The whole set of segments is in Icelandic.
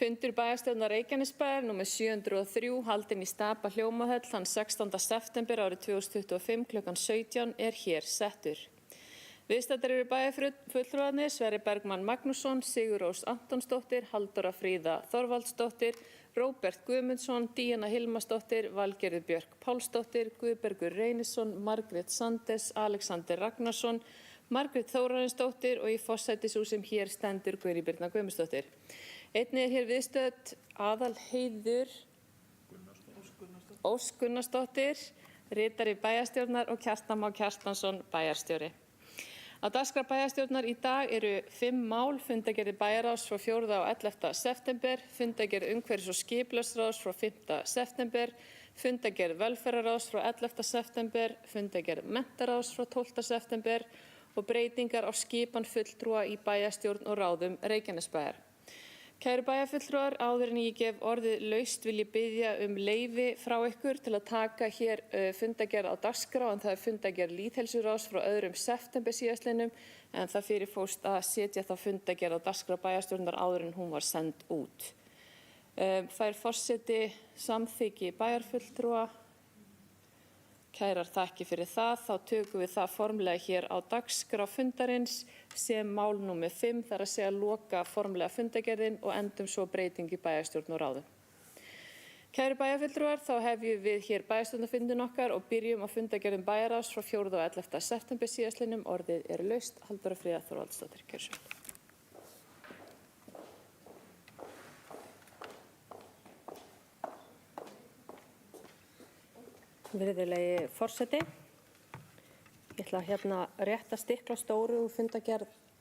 Fundur bæjarstjórnar Reykjanesbæjar nr. 703 haldinn í Stapa Hljómahöll þann 16. september árið 2025 kl. 17 er hér settur. Viðstaddir eru bæjarfulltrúarnir Sverrir Bergmann Magnússon, Sigurrós Antonsdóttir, Halldóra Fríða Þorvaldsdóttir, Róbert Guðmundsson, Díana Hilmarsdóttir, Valgerður Björk Pálsdóttir, Guðbergur Reynisson, Margrét Sandes, Alexander Ragnarsson, Margrét Þórarinsdóttir og í forsætishúsum hér stendur Guðný Birna Guðmundsdóttir. Einnig er hér viðstödd Aðalheiður Ósk Gunnarsdóttir, ritari bæjarstjórnar og Kjartan Má Kjartansson, bæjarstjóri. Á dagskrá bæjarstjórnar í dag eru 5 mál, fundargerðir bæjarráðs frá 4. og 11. september, fundargerð umhverfis- og skipulagsráðs frá 5. september, fundargerð velferðarráðs frá 11. september, fundargerð menntaráðs frá 12. september og breytingar á skipan fulltrúa í bæjarstjórn og ráðum Reykjanesbæjar. Kæru bæjarfulltrúar, áður en ég gef orðið laust vil ég biðja leyfi frá ykkur til að taka hér fundargerð á dagskrá, en það er fundargerð lýðheilsuráðs frá 2. september síðastliðnum, en það fyrirfórst að setja þá fundargerð á dagskrá bæjarstjórnar áður en hún var send út. Fær forseti samþykki bæjarfulltrúa. Kærar þakki fyrir það. Þá tökum við það formlega hér á dagskrá fundarins sem mál nr. 5, þar að segja loka formlega fundargerðin og endum svo breyting í bæjarstjórn og ráðum. Kæru bæjarfulltrúar, þá hefjum við hér bæjarstjórnarfundin okkar og byrjum á fundargerðum bæjarráðs frá 4. og 11. september síðastliðnum. Orðið er laust. Halldóra Fríða Þorvaldsdóttir, gjörðu svo vel. Virðulegi forseti, ég ætla hérna rétt að stikla stóru úr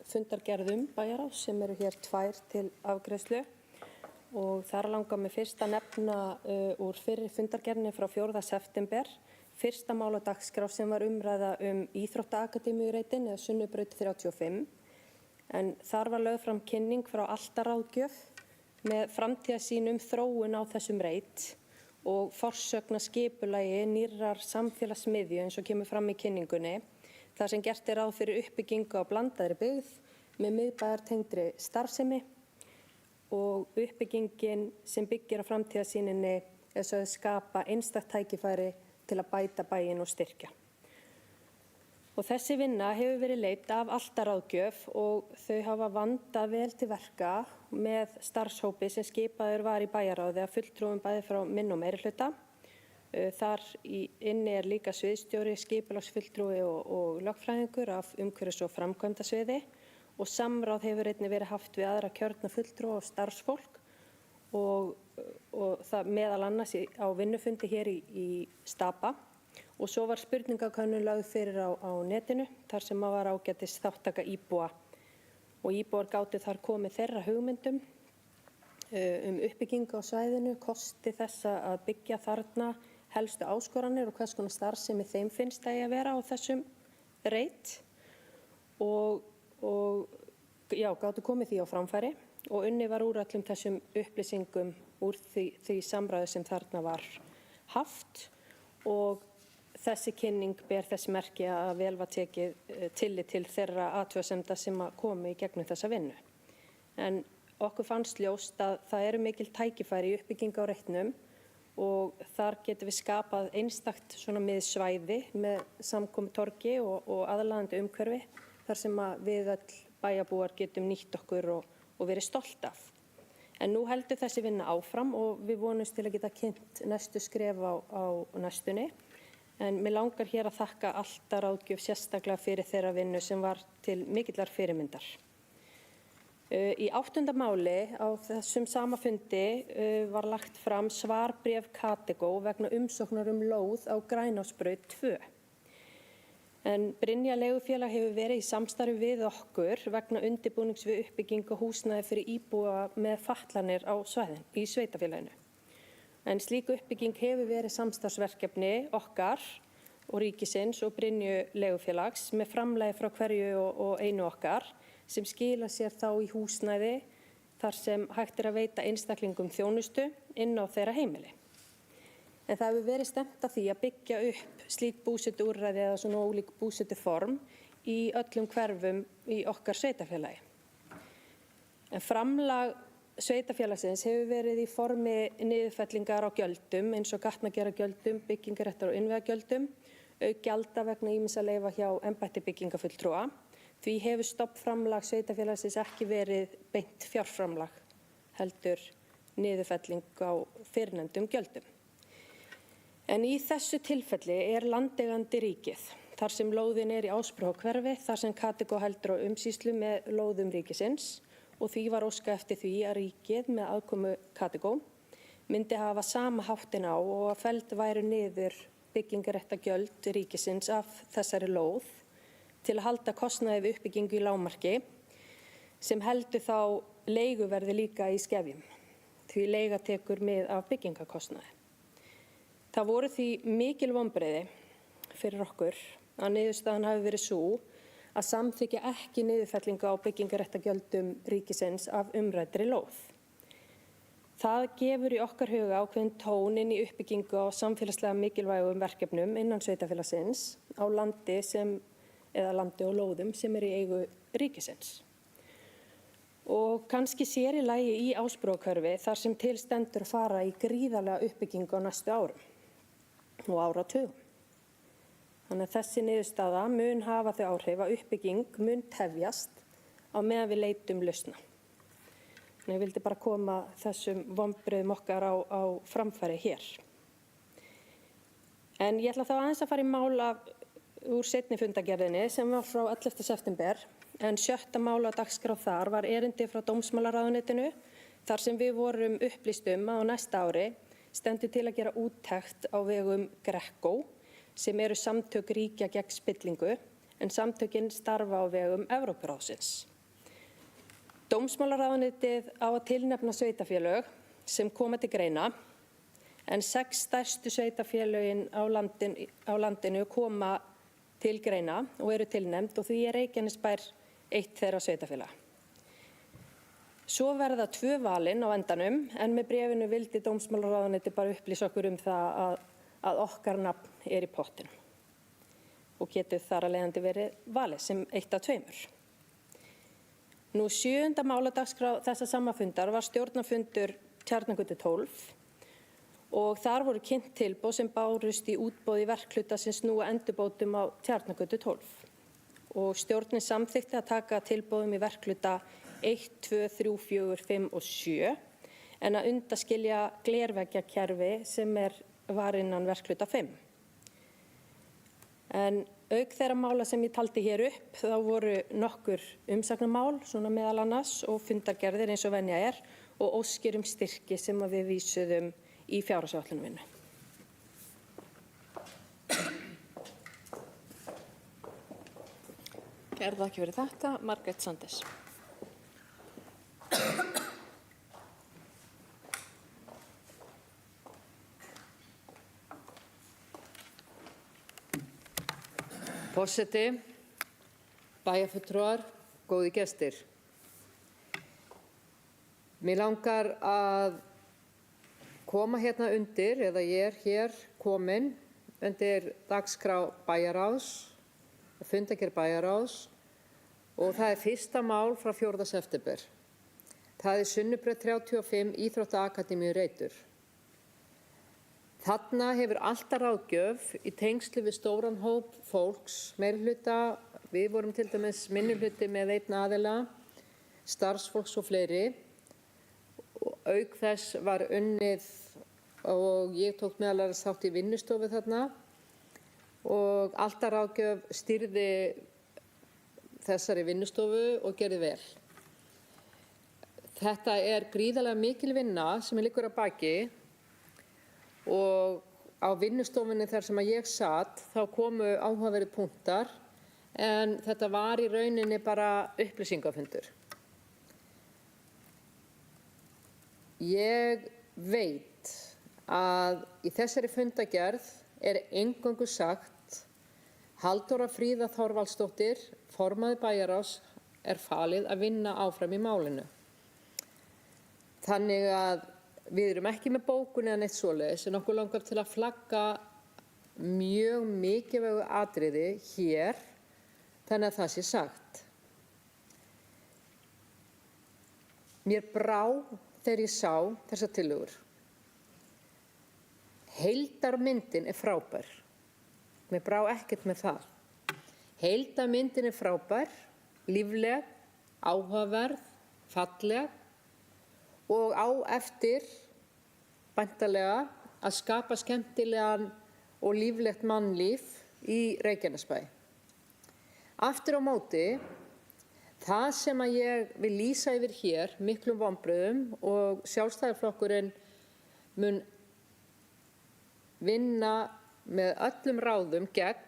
fundargerðum bæjarráðs sem eru hér 2 til afgreiðslu og þar langar mig fyrst að nefna úr fyrri fundargerðinni frá 4. september, fyrsta mál á dagskrá sem var umræða Íþróttaakademíureitin eða Sunnubraut 35, en þar var lögð fram kynning frá Altaráðgjöf með framtíðarsýn þróun á þessum reit og forsögn að skipulagi nýrrar samfélagsmiðju eins og kemur fram í kynningunni, þar sem gert er ráð fyrir uppbyggingu á blandaðri byggð með miðbæjartengdri starfsemi og uppbyggingin sem byggir á framtíðarsýninni er sögð skapa einstakt tækifæri til að bæta bæinn og styrkja. Og þessi vinna hefur verið leidd af Altaráðgjöf og þau hafa vandað vel til verka með starfshópi sem skipaður var í bæjarráði að fulltrúum bæði frá minn og meirihluta. Þar inni er líka sviðsstjóri, skipulagsfulltrúi og lögfræðingur af umhverfis- og framkvæmdasviði og samráð hefur einnig verið haft við aðra kjörna fulltrúa og starfsfólk og það meðal annars á vinnufundi hér í Stapa. Og svo var spurningakönnun lögð fyrir á netinu þar sem var ágætis þáttaka íbúa og íbúar gátu þar komið þeirra hugmyndum uppbyggingu á svæðinu, kosti þess að byggja þarna, helstu áskoranir og hvers konar starfsemi þeim finnst að vera á þessum reit og gátu komið því á framfæri og unnið var úr öllum þessum upplýsingum úr því samræðu sem þarna var haft og þessi kynning ber þess merki að vel var tekið tillit til þeirra athugasemda sem komu í gegnum þessa vinnu. En okkur fannst ljóst að það eru mikil tækifæri í uppbyggingu á reitnum og þar getum við skapað einstakt svona miðsvæði með samkomutorgi og aðlaðandi umhverfi þar sem við öll bæjarbúar getum nýtt okkur og verið stolt af. En nú heldur þessi vinna áfram og við vonumst til að geta kynnt næstu skref á næstunni. En mér langar hér að þakka Altaráðgjöf sérstaklega fyrir þeirra vinnu sem var til mikillar fyrirmyndar. Í 8. máli á þessum sama fundi var lagt fram svarbréf Kategó vegna umsóknar lóð á Grænásbraut 2. En Brynja leigufélag hefur verið í samstarfi við okkur vegna undirbúnings við uppbyggingu húsnæði fyrir íbúa með fatlanir á svæðin í sveitarfélaginu. En slík uppbygging hefur verið samstarfsverkefni okkar og ríkisins og Brynju leigufélags með framlagi frá hverju og einu okkar sem skila sér þá í húsnæði þar sem hægt er að veita einstaklingum þjónustu inn á þeirra heimili. En það hefur verið stefnt að því að byggja upp slík búsetuúrræði eða svona ólík búsetuform í öllum hverfum í okkar sveitarfélagi. En framlag sveitarfélagsins hefur verið í formi niðurfellingar á gjöldum eins og gatnagerðargjöldum, byggingarréttar- og innviðagjöldum, auk gjalda vegna ýmissa leyfa hjá embætti byggingafulltrúa. Því hefur stofnframlag sveitarfélagsins ekki verið beint fjárframlag, heldur niðurfelling á fyrrnefndum gjöldum. En í þessu tilfelli er landeigandi ríkið, þar sem lóðin er í Ásbrúarhverfi, þar sem Katego heldur á umsýslu með lóðum ríkisins og því var óskað eftir því að ríkið með aðkomu Katego myndi hafa sama háttin á og að felld væru niður byggingarréttargjöld ríkisins af þessari lóð til að halda kostnaði við uppbyggingu í lágmarki sem heldur þá leiguverði líka í skefjum, því leiga tekur mið af byggingarkostnaði. Það voru því mikil vonbrigði fyrir okkur að niðurstaðan hafi verið sú að samþykkja ekki niðurfellingu á byggingarréttargjöldum ríkisins af umræddri lóð. Það gefur í okkar huga ákveðinn tón inn í uppbyggingu á samfélagslega mikilvægum verkefnum innan sveitarfélagsins á landi og lóðum sem er í eigu ríkisins. Og kannski sér í lagi í Ásbrúarhverfi þar sem til stendur að fara í gríðarlega uppbyggingu á næstu árum og áratugum. Þannig að þessi niðurstaða mun hafa þau áhrif að uppbygging mun tefjast á meðan við leitum lausna. Þannig ég vildi bara koma þessum vonbrigðum okkar á framfæri hér. En ég ætla þá aðeins að fara í mála úr seinni fundargerðinni sem var frá 11. september, en 7. mál á dagskrá þar var erindi frá dómsmálaráðuneytinu þar sem við vorum upplýst að á næsta ári stendur til að gera úttekt á vegum GRECO sem eru samtök ríkja gegn spillingu en samtökin starfa á vegum Evrópuráðsins. Dómsmálaráðuneytið á að tilnefna sveitarfélög sem koma til greina en 6 stærstu sveitarfélögin á landinu koma til greina og eru tilnefnd og því er Reykjanesbær eitt þeirra sveitarfélaga. Svo verða 2 valin á endanum en með bréfinu vildi dómsmálaráðuneytið bara upplýsa okkur það að okkar nafn er í pottinum og getur þar að leiðandi verið valið sem eitt af 2. Nú 7. mál á dagskrá þessa sama fundar var stjórnarfundur Tjarnargötu 12 og þar voru kynnt tilboð sem bárust í útboði verkhluta sem snúa endurbótum á Tjarnargötu 12 og stjórnin samþykkti að taka tilboðum í verkhluta 1, 2, 3, 4, 5 og 7 en að undanskilja glerveggjakerfi sem var innan verkhluta 5. En auk þeirra mála sem ég taldi hér upp þá voru nokkur umsagnarmál svona meðal annars og fundargerðir eins og venja og óskir styrki sem við vísuðum í fjárhagsáætlunarvinnu. Kærar þakkir fyrir þetta. Margrét Sanders. Forseti, bæjarfulltrúar, góðir gestir. Mig langar að koma hérna undir, eða ég hér komin undir dagskrá bæjarráðs, fundargerð bæjarráðs og það er fyrsta mál frá 4. september. Það er Sunnubraut 35 Íþróttaakademíu Reitur. Þarna hefur alltaf ráðgjöf í tengslu við stóran hóp fólks, meirihluta, við vorum til dæmis minnihluti með einn aðila, starfsfólks og fleiri. Auk þess var unnið og ég tók meðal annars þátt í vinnustofu þarna og alltaf ráðgjöf stýrði þessari vinnustofu og gerði vel. Þetta er gríðarlega mikil vinna sem liggur að baki og á vinnustofunni þar sem ég sat þá komu áhugaverðir punktar en þetta var í rauninni bara upplýsingafundur. Ég veit að í þessari fundargerð er eingöngu sagt Halldóra Fríða Þorvaldsdóttir, formaður bæjarráðs, er falið að vinna áfram í málinu. Þannig að við erum ekki með bókun eða neitt svoleiðis en okkur langar til að flagga mjög mikilvægu atriði hér þannig að það sé sagt. Mér brá þegar ég sá þessar tillögur. Heildarmyndin frábær. Mér brá ekkert með það. Heildarmyndin frábær, lífleg, áhugaverð, falleg og á eftir væntanlega að skapa skemmtilegan og líflegt mannlíf í Reykjanesbæ. Aftur á móti, það sem að ég vil lýsa yfir hér, miklum vonbrigðum og Sjálfstæðisflokkurinn mun vinna með öllum ráðum gegn,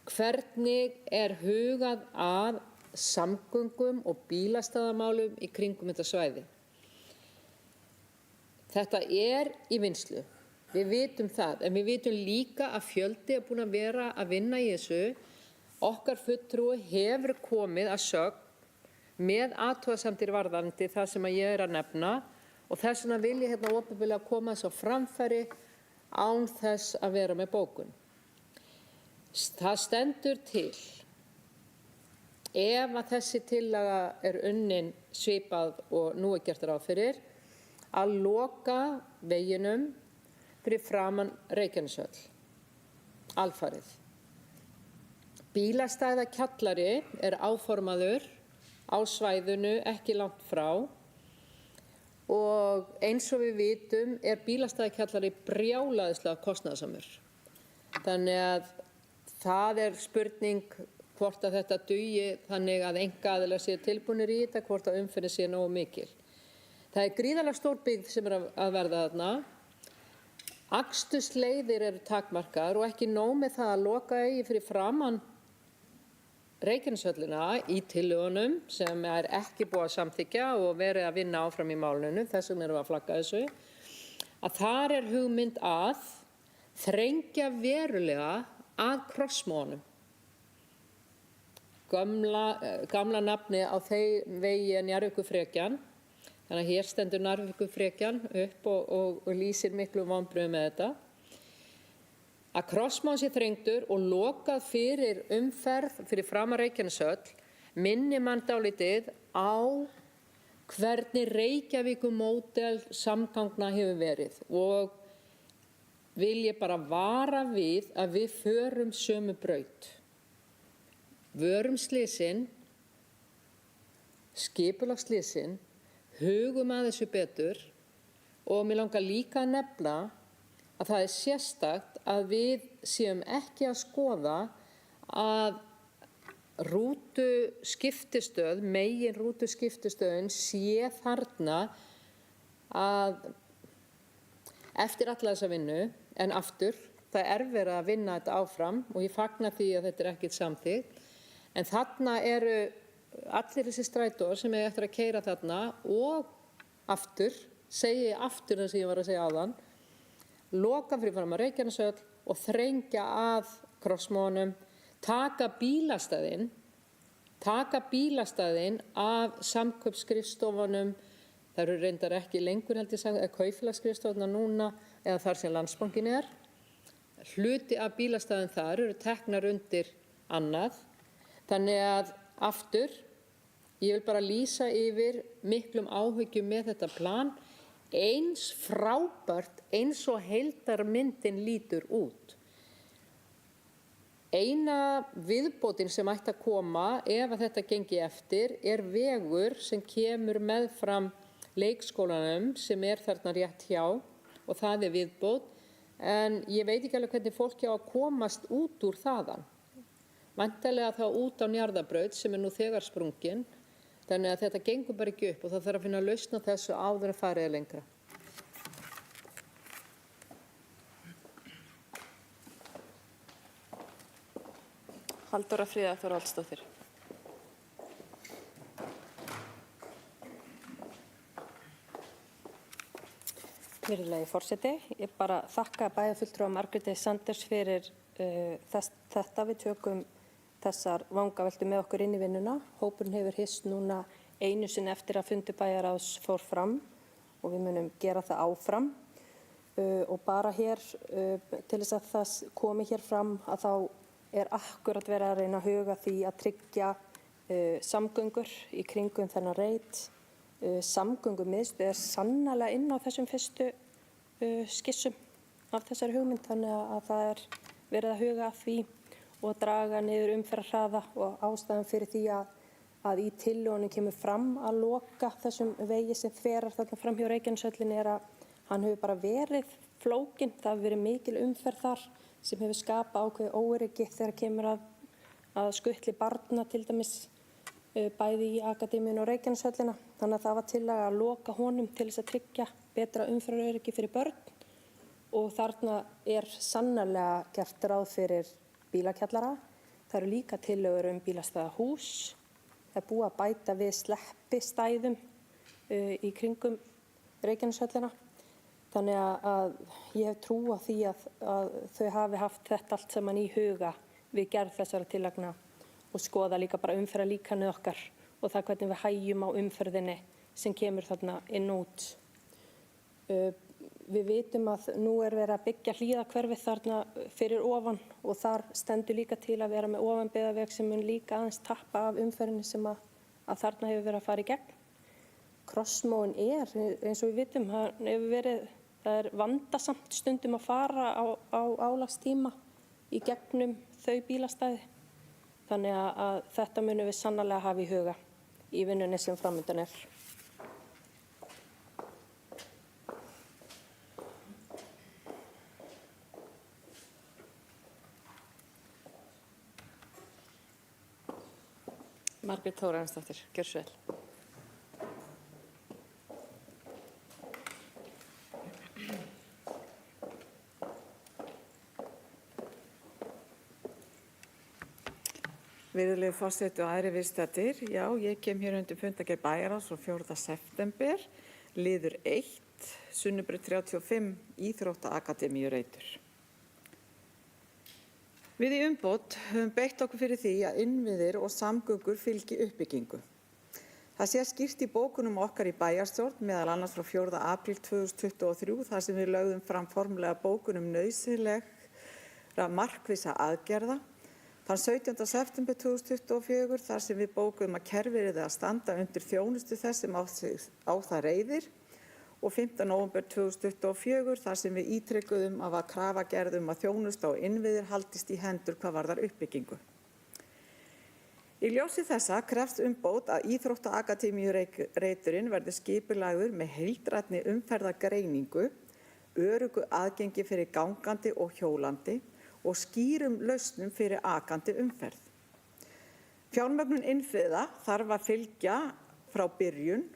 hvernig hugað að samgöngum og bílastæðamálum í kringum þetta svæði. Þetta í vinnslu, við vitum það, en við vitum líka að fjöldi búinn að vera að vinna í þessu. Okkar fulltrúi hefur komið að sögn með athugasemdir varðandi það sem ég að nefna og þess vegna vil ég opinberlega koma þess á framfæri án þess að vera með bókun. Það stendur til, ef að þessi tillaga unnin svipað og nú gert ráð fyrir, að loka veginum fyrir framan Reykjaneshöll, alfarið. Bílastæðakjallari áformaður á svæðinu ekki langt frá og eins og við vitum bílastæðakjallari brjálæðislega kostnaðarsamur. Þannig að það spurning hvort að þetta dugi þannig að einkaaðilar séu tilbúnir í þetta, hvort að umferðin sé nógu mikil. Það gríðarlega stór byggð sem að verða þarna. Akstursleiðir takmarkaðar og ekki nóg með það að loka eigi fyrir framan Reykjaneshöllina í tillögunum sem ekki búið að samþykkja og verið að vinna áfram í málinu, þess vegna erum við að flagga þessu, að þar hugmynd að þrengja verulega að krossmónum. Gamla nafni á þeim vegi Njarðvíkurfrekjan. Þannig að hér stendur Njarðvíkurfrekjan upp og lýsir miklu vonbrigðum með þetta. Að krossmón sé þrengdur og lokað fyrir umferð fyrir framan Reykjaneshöll minnir mann dálítið á hvernig Reykjavíkurmódel samgangna hefur verið og vil ég bara vara við að við förum sömu braut. Vörum slysin, skipulagsslysin, hugum að þessu betur og mig langar líka að nefna að það sérstakt að við séum ekki að skoða að rútuskiptistöð, megin rútuskiptistöðin sé þarna að eftir alla þessa vinnu, en aftur, það verið að vinna þetta áfram og ég fagna því að þetta ekkert samþykkt, en þarna allir þessi strætóar sem eftir að keyra þarna og aftur, segi aftur það sem ég var að segja áðan, loka fyrir framan Reykjaneshöll og þrengja að krossmónum, taka bílastæðin af samkaupsskrifstofunum, það eru reyndar ekki lengur held ég sagt, kaupfélagsskrifstofuna núna eða þar sem Landsbankinn hluti af bílastæðin þar eru teknar undir annað, þannig að aftur, ég vil bara lýsa yfir miklum áhyggjum með þetta plan, eins frábært eins og heildarmyndin lítur út. Eina viðbótin sem ætti að koma ef að þetta gengi eftir vegur sem kemur meðfram leikskólanum sem þarna rétt hjá og það viðbót, en ég veit ekki alveg hvernig fólk á að komast út úr þaðan. Væntanlega þá út á Njarðarbraut sem nú þegar sprungin, þannig að þetta gengur bara ekki upp og það þarf að finna lausn á þessu áður en farið lengra. Halldóra Fríða Þorvaldsdóttir. Virðulegi forseti, ég bara þakka bæjarfulltrúa Margréti Sanders fyrir þetta. Við tökum þessar vangaveltur með okkur inn í vinnuna. Hópurinn hefur hist núna einu sinni eftir að fundi bæjarráðs fór fram og við munum gera það áfram. Og bara hér til þess að það komi hér fram að þá akkurat verið að reyna að huga því að tryggja samgöngur í kringum þennan reit Samgöngumiðstöð sannarlega inn á þessum fyrstu skissum af þessari hugmynd, þannig að það verið að huga að því og draga niður umferðarhraða, og ástæðan fyrir því að í tillögunni kemur fram að loka þessum vegi sem þverar þarna fram hjá Reykjaneshöllinni er að hann hefur bara verið flókinn. Það hefur verið mikil umferð þar sem hefur skapað ákveðið óöryggi þegar kemur að skutli barna til dæmis bæði í Akademíunni og Reykjaneshöllina. Þannig að það var tillaga að loka honum til þess að tryggja betra umferðaröryggi fyrir börn, og þarna er sannarlega gert ráð fyrir bílakjallara. Það eru líka tillögur bílastæðahús. Það er búið að bæta við sleppistæðum í kringum Reykjaneshöllina. Þannig að ég hef trú á því að þau hafi haft þetta allt saman í huga við gerð þessara tillagna og skoða líka bara umferðarlíkanið okkar og það hvernig við hægjum á umferðinni sem kemur þarna inn út. Við vitum að nú er verið að byggja hlíðahverfið þarna fyrir ofan og þar stendur líka til að vera með ofanbyggðaveg sem mun líka aðeins tappa af umferðinni sem að þarna hefur verið að fara í gegn. Krossmóin eins og við vitum, það er vandasamt stundum að fara á álagstíma í gegnum þau bílastæði. Þannig að þetta munum við sannarlega hafa í huga í vinnunni sem framundan er. Margrét Þórarinsdóttir, gjörðu svo vel. Virðulegi forseti og aðrir viðstaddir, já, ég kem hér undir fundargerð bæjarráðs frá 4. september, liður 1, Sunnubraut 35, Íþróttaakademíu Reitur. Við í umboð höfum beitt okkur fyrir því að innviðir og samgöngur fylgi uppbyggingu. Það sé skýrt í bókunum okkar í bæjarstjórn, meðal annars frá 4. apríl 2023, þar sem við lögðum fram formlega bókunum nauðsynlegra markvissa aðgerða. Þann 17. september 2024 þar sem við bókuðum að kerfið yrði að standa undir þjónustu þess sem á það reiðir, og 5. nóvember 2024 þar sem við ítrekuðum að var krafa gerð að þjónusta og innviðir haldist í hendur hvað varðar uppbyggingu. Í ljósi þessa krefst umboð að Íþróttaakademíu Reiturinn verði skipulagður með heildrænni umferðargreiningu, öruggu aðgengi fyrir gangandi og hjólandi og skýrum lausnum fyrir akandi umferð. Fjármögnun innviða þarf að fylgja frá byrjun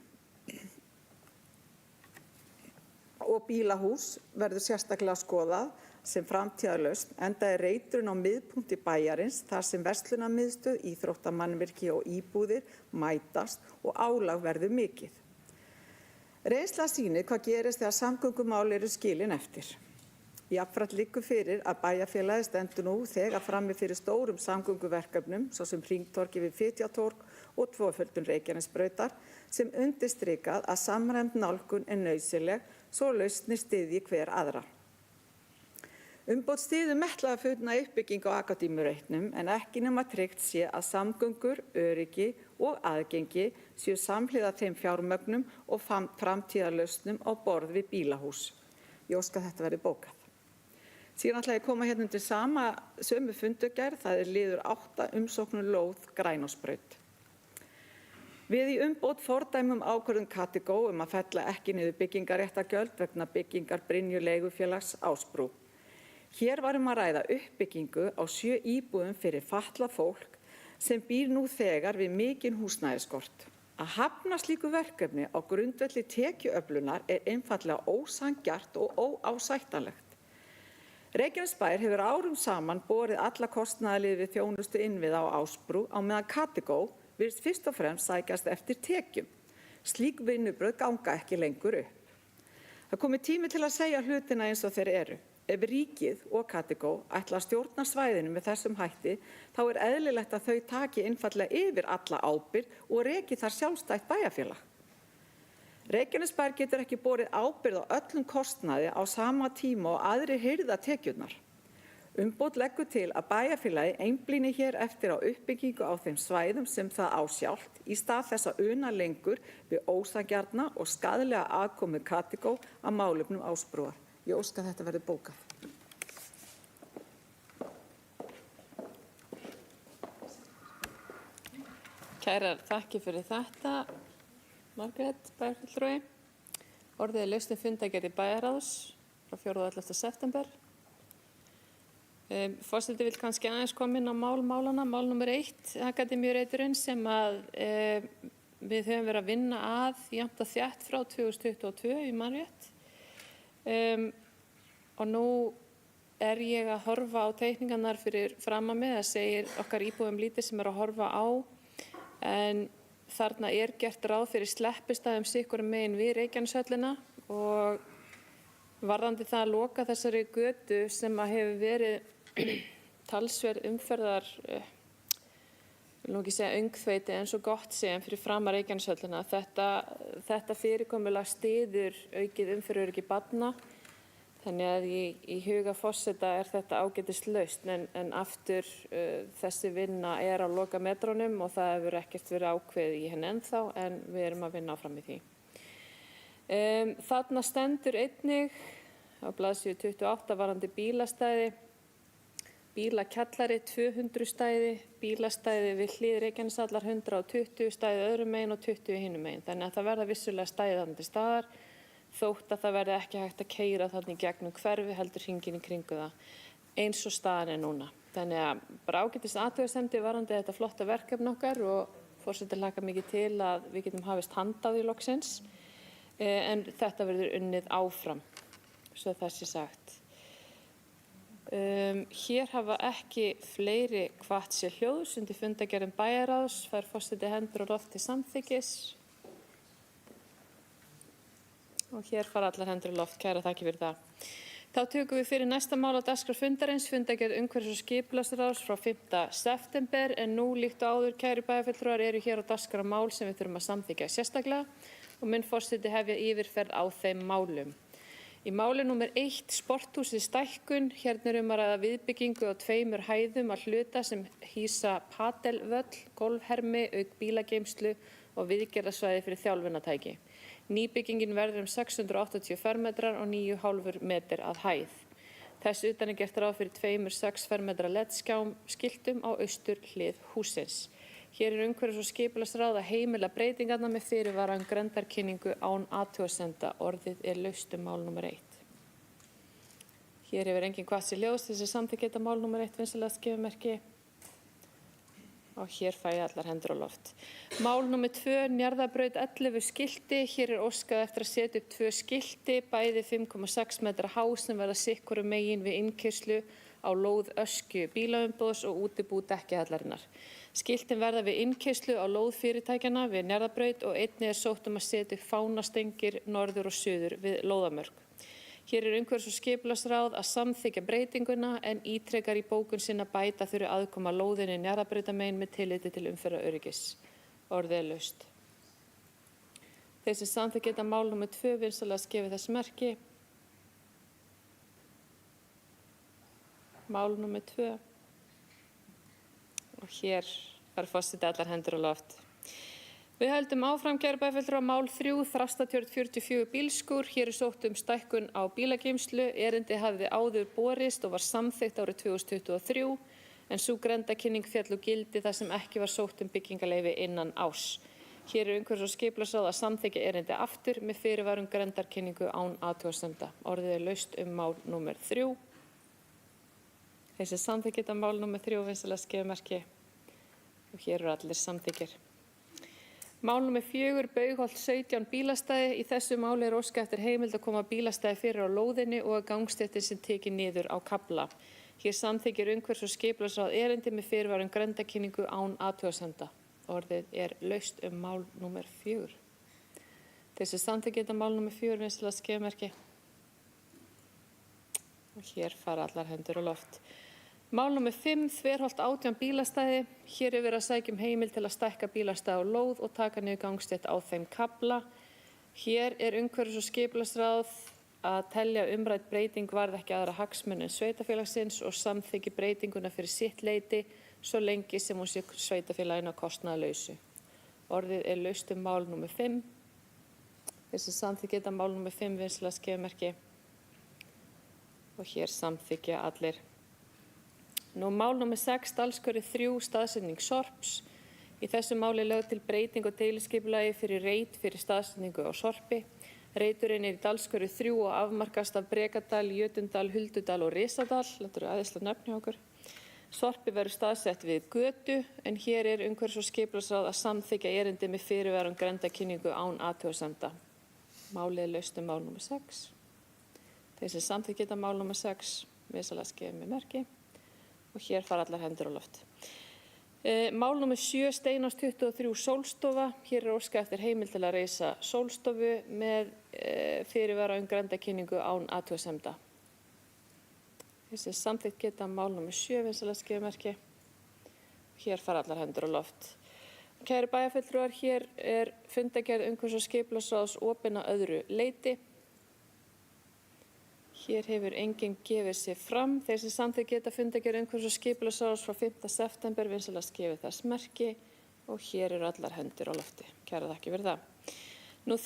og bílahús verður sérstaklega skoðað sem framtíðarlausn, enda er Reiturinn á miðpunkti bæjarins þar sem verslunarmiðstöð, íþróttamannvirki og íbúðir mætast og álag verður mikið. Reynsla sýnir hvað gerist þegar samgöngumál eru skilin eftir. Jafnframt liggur fyrir að bæjarfélagið stendur nú þegar frammi fyrir stórum samgönguverkefnum, svo sem hringtorgi við Fitjatorg og tvöföldun Reykjanesbrautar, sem undirstrikað að samræmd nálgun er nauðsynleg svo lausnir styðji hver aðra. Umboð styður metnaðarfulla uppbyggingu á Akademíureitnum en ekki nema tryggt sé að samgöngur, öryggi og aðgengi séu samhliða þeim fjármögnum og framtíðarlausnum á borð við bílahús. Ég óska að þetta verði bókað. Síðan ætla ég að koma hérna undir sömu fundargerð, það er liður 8 umsóknum lóð Grænásbraut. Við í umboð fordæmum ákvörðun Katigó að fella ekki niður byggingarréttargjöld vegna byggingar Brynju leigufélags Ásbrú. Hér var að ræða uppbyggingu á 7 íbúðum fyrir fatlað fólk sem býr nú þegar við mikinn húsnæðisskort. Að hafna slíku verkefni á grundvelli tekjuöflunar er einfaldlega ósanngjarnt og óásættanlegt. Reykjanesbær hefur árum saman borið alla kostnaðarliði við þjónustu innviða á Ásbrú á meðan Katigó virðist fyrst og fremst sækjast eftir tekjum. Slík vinnubrögð ganga ekki lengur upp. Það komið tími til að segja hlutina eins og þeir eru. Ef ríkið og Katigó ætla að stjórna svæðinu með þessum hætti, þá er eðlilegt að þau taki einfaldlega yfir alla ábyrgð og reki þar sjálfstætt bæjarfélag. Reykjanesbær getur ekki borið ábyrgð á öllum kostnaði á sama tíma og aðrir hirða tekjurnar. Umboð leggur til að bæjarfélagi einblíni hér eftir á uppbyggingu á þeim svæðum sem það á sjálft í stað þess að una lengur við ósangjarna og skaðlega aðkomu Katíkó að málefnum Ásbrúar. Ég óska að þetta verði bókað. Kærar þakkir fyrir þetta, Margrét bæjarfulltrúi. Orðið er laust fundargerð bæjarráðs frá 4. og 11. september. Forseti vill kannski aðeins koma inn á málana. Mál nummer 1, Akademíureiturinn sem að við höfum verið að vinna að jafnt og þétt frá 2022 í mannrétt. Og nú er ég að horfa á teikningarnar fyrir fram að mig, það segir okkar íbúum lítið sem er að horfa á, en þarna er gert ráð fyrir sleppistæðum sikkurum megin við Reykjaneshöllina og varðandi það að loka þessari götu sem að hefur verið talsverð umferðar, vil nú ekki segja öngþveiti en svo gott sé en fyrir framar Reykjaneshöllina. Þetta fyrirkomulag styður aukið umferðaröryggi barna, þannig að í huga forseta er þetta ágætislaust en aftur þessi vinna er á lokametrónum og það hefur ekkert verið ákveðið í henni ennþá en við erum að vinna áfram í því. Þarna stendur einnig á blaðsíðu 28 varðandi bílastæði, bílakjallari 200 stæði, bílastæði við hlið Reykjaneshallar 120 stæði öðrum megin og 20 hinum megin. Þannig að það verða vissulega stæði þarna til staðar, þótt að það verði ekki hægt að keyra þarna í gegnum hverfi heldur hringinn í kringu það, eins og staðan er núna. Þannig að bara ágætis athugasemdir varðandi þetta flotta verkefni okkar og forseti hlakka mikið til að við getum hafist handa á því loksins, en þetta verður unnið áfram, svo það sé sagt. Hér hafa ekki fleiri hvatt sér hljóðs undir fundargerðum bæjarráðs, fær forseti hendur og loft til samþykkis. Og hér fara allar hendur og loft, kæra þakki fyrir það. Þá tökum við fyrir næsta mál á dagskrá fundarins, fundargerð umhverfis- og skipulagsráðs frá 5. september, en nú líkt og áður kæru bæjarfulltrúar eru hér á dagskrá mál sem við þurfum að samþykkja sérstaklega og mun forseti hefja yfirferð á þeim málum. Í máli númer 1, sporthúsið stækkun, hérna er að ræða viðbyggingu á 2 hæðum að hluta sem hýsa padelvöll, golfhermi, auk bílageymslu og viðgerðarsvæði fyrir þjálfunartæki. Nýbyggingin verður 680 fermetrar og 9,5 metr að hæð. Þess utan er gert ráð fyrir 2 6 fermetra LED-skiltum á austur hlið hússins. Hér er umhverfis- og skipulagsráð að heimila breytingarnar með fyrirvara grenndarkynningu án athugasemda. Orðið er laust mál nummer 1. Hér hefur enginn hvatt sér hljóðs til þess að samþykkja þetta mál nummer 1 vinsamlegast gefumerki. Og hér fæ ég allar hendur á loft. Mál nummer 2, Njarðarbraut 11 skilti. Hér er óskað eftir að setja upp 2 skilti, bæði 5,6 metra há sem verða sikkurum megin við innkeyrslu á lóð Öskju bílaumboðs og útibú Dekkihallarinnar. Skiltin verða við innkeyrslu á lóð fyrirtækjanna við Njarðarbraut og einnig er sótt að setja upp fánastengir norður og suður við lóðamörk. Hér er umhverfis- og skipulagsráð að samþykkja breytinguna en ítrekar í bókun sinna bæta þurfi aðkoma lóðinni Njarðarbrautarmegin með tilliti til umferðaröryggis. Orðið er laust. Þeir sem samþykkja þetta mál nummer 2 vinsamlegast gefi þess merki. Mál nummer 2. Og hér fær forseti allar hendur á loft. Við höldum áfram, kæru bæjarfulltrúar, mál 3, Þrastatjörn 44 bílskúr. Hér er sótt stækkun á bílageymslu. Erindi hafði áður borist og var samþykkt árið 2023, en sú grenndarkynning féll úr gildi þar sem ekki var sótt byggingarleyfi innan árs. Hér er umhverfis- og skipulagsráð að samþykkja erindi aftur með fyrirvara grenndarkynningu án athugasemda. Orðið er laust mál númer 3. Þeir sem samþykkja þetta mál númer 3 vinsamlegast gefi merki. Og hér eru allir samþykkir. Mál númer 4, Baugholt 17 bílastæði. Í þessu máli er óskað eftir heimild að koma bílastæði fyrir á lóðinni og að gangstéttin sem tekið niður á kafla. Hér samþykkir umhverfis- og skipulagsráð erindi með fyrirvara grenndarkynningu án athugasemda. Orðið er laust mál númer 4. Þeir sem samþykkja þetta mál númer 4 vinsamlegast gefi merki. Og hér fara allar hendur á loft. Mál númer 5, Þverholt 18 bílastæði. Hér er verið að sækja heimild til að stækka bílastæði á lóð og taka niður gangstétt á þeim kafla. Hér er umhverfis- og skipulagsráð að telja umrædd breyting varð ekki aðra hagsmuni en sveitarfélagsins og samþykki breytinguna fyrir sitt leyti svo lengi sem hún sé sveitarfélaginu að kostnaðarlausu. Orðið er laust mál nr. 5. Þessi samþykki mál nr. 5 vinsæla skefmerki og hér samþykja allir. Mál nr. 6, Dalskörði 3, staðsetning Sorps. Í þessu máli lögð til breyting og deiliskipulagi fyrir reit fyrir staðsetningu á Sorpi. Reiturinn í Dalskörði 3 og afmarkast af Brekadal, Jötundal, Huldudal og Risadal. Þetta eru æðislega nöfn hjá okkur. Sorpi verður staðsett við götu en hér er umhverfis- og skipulagsráð að samþykja erindi með fyrirvara grenndarkynningu án athugasemda. Málið er laust mál nr. 6. Þeir sem samþykkja mál nr. 6 vinsæla skef með merki og hér fara allar hendur á loft. Mál nr. 7, Steinás 23, Sólstofa. Hér er óskað eftir heimild til að reisa sólstofu með fyrirvara grenndarkynningu án athugasemda. Þessi samþykkt geta mál nr. 7 vinsæla skefmerki. Hér fara allar hendur á loft. Kæru bæjarfulltrúar, hér er fundargerð umhverfis- og skipulagsráðs opin að öðru leyti. Hér hefur enginn gefið sig fram. Þeir sem samþykkt geta fundargerð umhverfis- og skipulagsráðs frá 5. september vinsæla skefið þess merki og hér eru allar hendur á lofti. Kærar þakkir fyrir það.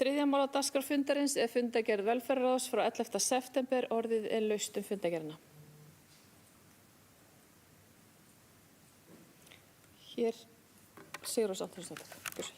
Þriðja mál á dagskrá fundarins er fundargerð velferðarráðs frá 11. september. Orðið er laust fundargerðina. Hér Sigurrós Antónsdóttir.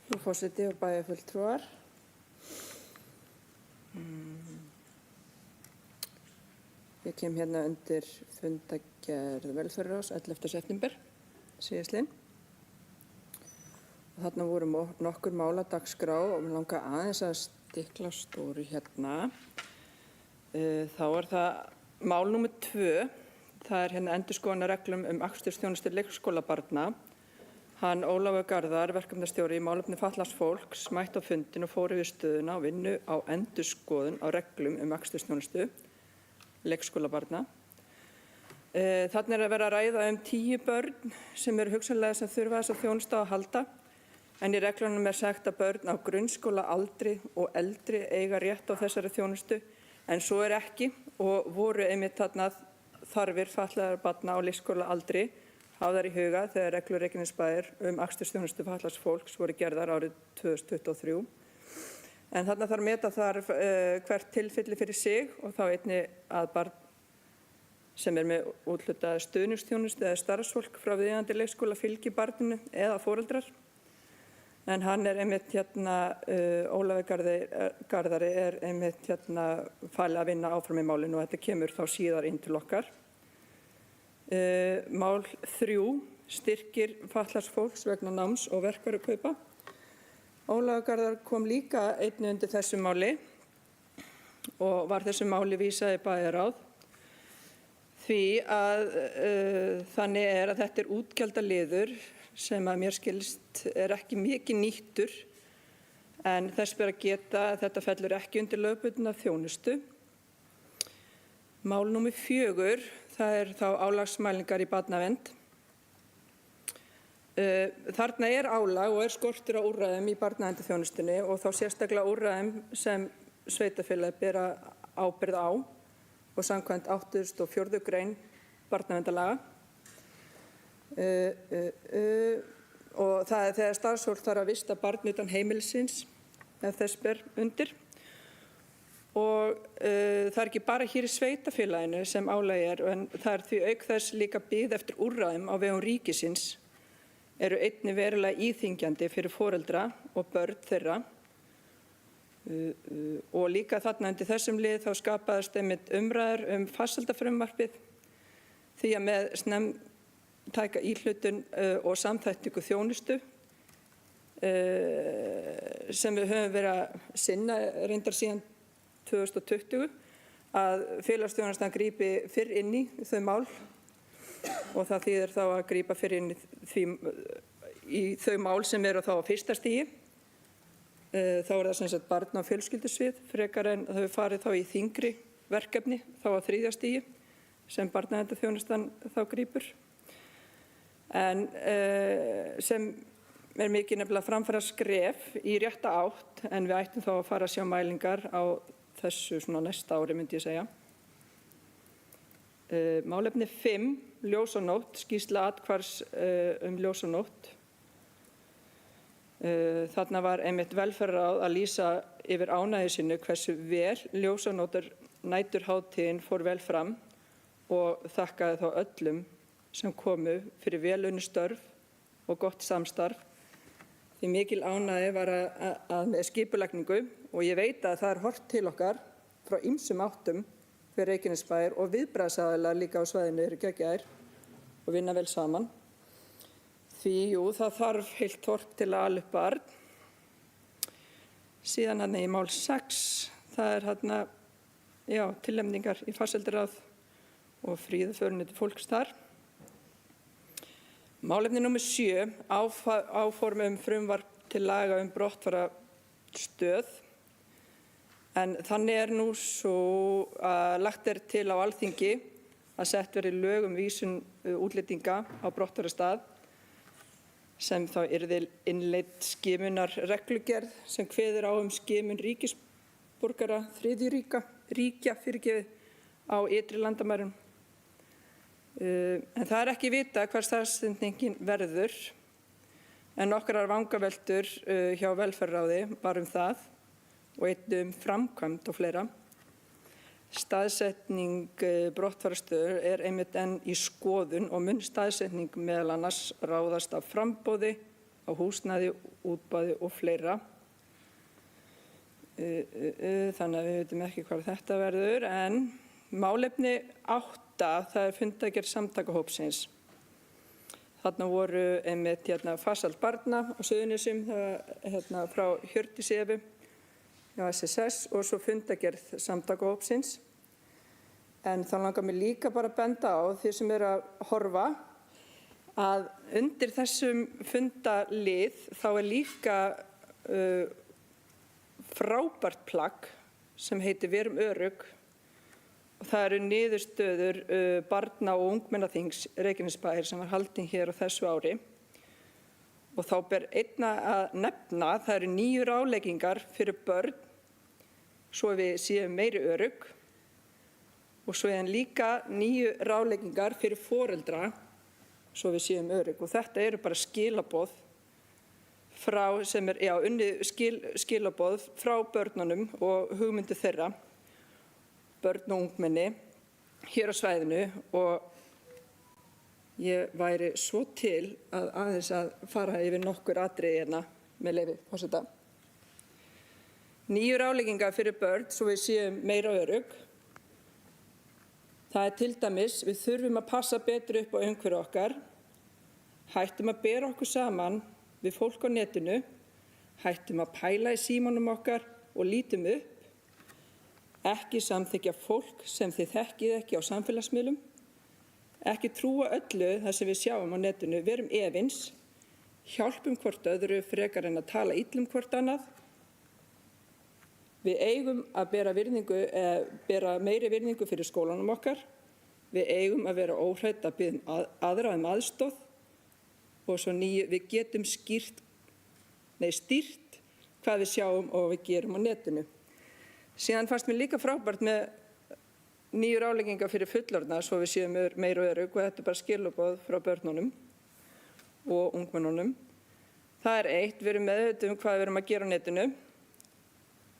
Frú forseti og bæjarfulltrúar. Ég kem hérna undir fundargerð velferðarráðs 11. september síðastliðinn. Þarna voru nokkur mál á dagskrá og mér langar aðeins að stikla á stóru hérna. Þá er það mál nr. 2. Það er hérna endurskoðun á reglum akstursþjónustu leikskólabarna. Hann Ólafur Garðar, verkefnastjóri í málefni fatlaðs fólks, mætti á fundinn og fór yfir stöðuna og vinnu á endurskoðun á reglum akstursþjónustu leikskólabarna. Þarna er að vera að ræða 10 börn sem eru hugsanlega sem þurfa þessa þjónustu að halda, en í reglunum er sagt að börn á grunnskólaaldri og eldri eiga rétt á þessari þjónustu, en svo er ekki og voru einmitt þarna þarfir fatlaðra barna á leikskólaaldri hafðar í huga þegar reglur Reykjanesbæjar akstursþjónustu fatlaðs fólks voru gerðar árið 2023. En þarna þarf meta hvert tilfelli fyrir sig og þá einnig að barn sem er með úthlutað stuðningsþjónustu eða starfsfólk frá viðeigandi leikskóla fylgi barninu eða foreldrar. En hann er einmitt hérna, Ólafur Garðari er einmitt hérna falið að vinna áfram í málinu og þetta kemur þá síðar inn til okkar. Mál 3, styrkir fatlaðs fólks vegna náms- og verkvarukaupa. Ólafur Garðar kom líka einnig undir þessu máli og var þessu máli vísað í bæjarráð því að þannig er að þetta er útgjaldaliður sem að mér skilst er ekki mikið nýttur en þess ber að geta að þetta fellur ekki undir lögbundna þjónustu. Mál nr. 4, það er þá álagsmælingar í barnavernd. Þarna er álag og er skortur á úrræðum í barnaverndarþjónustunni og þá sérstaklega úrræðum sem sveitarfélagið bera ábyrgð á og samkvæmt 84. grein barnaverndarlaga. Og það er þegar starfsfólk þarf að vista barn utan heimilisins ef þess ber undir. Og það er ekki bara hér í sveitarfélaginu sem álagi er, en það er því auk þess líka bið eftir úrræðum á vegum ríkisins eru einnig verulega íþyngjandi fyrir foreldra og börn þeirra. Og líka þarna undir þessum lið þá skapaðist einmitt umræður farsældarfrumvarpið því að með snemmtæka íhlutun og samþættingu þjónustu sem við höfum verið að sinna reyndar síðan 2020 að félagsþjónustan grípi fyrr inn í þau mál og það þýðir þá að grípa fyrr inn í þau mál sem eru þá á fyrsta stigi Þá er það sem sagt barna- og fjölskyldusvið frekar en þau farið þá í þyngri verkefni þá á 3. stigi sem barnaverndarþjónustan þá grípur. En sem er mikið nefnilega framfara skref í rétta átt en við ættum þá að fara að sjá mælingar á þessu svona næsta ári myndi ég segja. Málefni 5, ljós og nótt, skýrsla athvarfs ljós og nótt. Þarna var einmitt velferðarráð að lýsa yfir ánægju sinni hversu vel ljós og nótt næturhátíðin fór vel fram og þakkaði þá öllum sem komu fyrir vel unnin störf og gott samstarf. Því mikil ánægja var að með skipulagningu og ég veit að það er horft til okkar frá ýmsum áttum fyrir Reykjanesbæjar og viðbragðsaðilar líka á svæðinu eru geggjaðir og vinna vel saman. Því, það þarf heilt þorp til að ala upp barn. Síðan í mál 6, það er tilnefningar í farsældarráð og fríðarförunni fólks þar. Málefni númer 7, áform frumvarp til laga brottfarastöð. En þannig nú svo að lagt til á Alþingi að sett verði lög vísun útlendinga á brottfarastað sem þá yrði innleidd skimunarreglugerð sem kveður á skimun ríkisborgara þriðju ríkja á ytri landamærum. En það er ekki vitað hvar staðsetningin verður en nokkrar vangaveltur hjá velferðarráði var það og einnig framkvæmd og fleira. Staðsetning brottfarastöðu er einmitt enn í skoðun og mun staðsetning meðal annars ráðast af framboði, á húsnæði, útboði og fleira. Þannig að við veitum ekki hvað þetta verður, en málefni 8, það er fundargerð samtakahópsins. Þarna voru einmitt farsæld barna á Suðurnesjum frá Hjördísi Evu hjá SSS og svo fundargerð samtakahópsins. En þá langar mér líka bara að benda á því sem að horfa að undir þessum fundalið þá er líka frábært plagg sem heitir Verum örugg og það eru niðurstöður barna- og ungmennaþings Reykjanesbæjar sem var haldin hér á þessu ári. Og þá ber einna að nefna, það eru 9 ráðleggingar fyrir börn, svo við séum meiri örugg, og svo líka 9 ráðleggingar fyrir foreldra, svo við séum örugg. Og þetta eru bara skilaboð sem unnið skilaboð frá börnunum og hugmyndu þeirra, börn og ungmenni, hér á svæðinu og ég væri svo til að aðeins að fara yfir nokkur atriði með leyfi forseta. 9 ráðleggingar fyrir börn svo við séum meira örugg. Það er til dæmis, við þurfum að passa betur upp á umhverfi okkar, hættum að bera okkur saman við fólk á netinu, hættum að pæla í símanum okkar og lítum upp, ekki samþykkja fólk sem þið þekkið ekki á samfélagsmiðlum, ekki trúa öllu það sem við sjáum á netinu, verum efins, hjálpum hvort öðru frekar en að tala illa hvort annað. Við eigum að bera meiri virðingu fyrir skólanum okkar, við eigum að vera óhrædd að biðja aðra aðstoð og svo við getum stýrt hvað við sjáum og við gerum á netinu. Síðan fannst mér líka frábært með 9 ráðleggingar fyrir fullorðna svo við séum meira örugg og þetta er bara skilaboð frá börnunum og ungmennunum. Það er 1, við erum meðvituð hvað við erum að gera á netinu,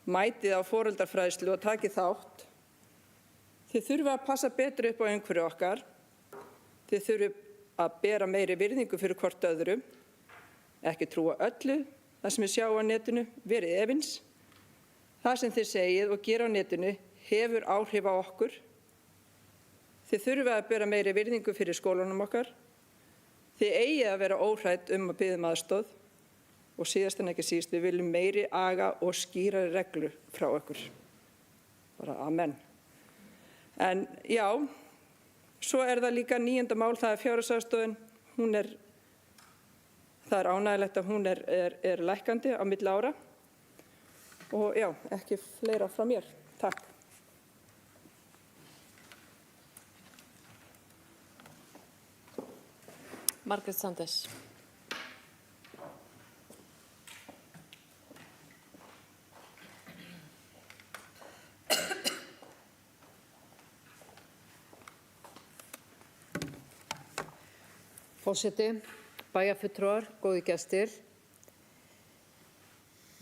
mætið á foreldrafræðslu og takið þátt. Þið þurfum að passa betur upp á umhverfi okkar, þið þurfum að bera meiri virðingu fyrir hvort öðru, ekki trúa öllu það sem við sjáum á netinu, verið efins. Það sem þið segið og gera á netinu hefur áhrif á okkur. Þið þurfum að bera meiri virðingu fyrir skólanum okkar. Þið eigið að vera óhrædd að biðja aðstoð og síðast en ekki síst, við viljum meiri aga og skýrari reglur frá okkur. Bara amen. En já, svo er það líka 9. mál, það er fjárhagsaðstoðin. Það er ánægjulegt að hún er lækkandi á milli ára. Og já, ekki fleira frá mér. Takk. Margrét Sanders. Forseti, bæjarfulltrúar, góðir gestir.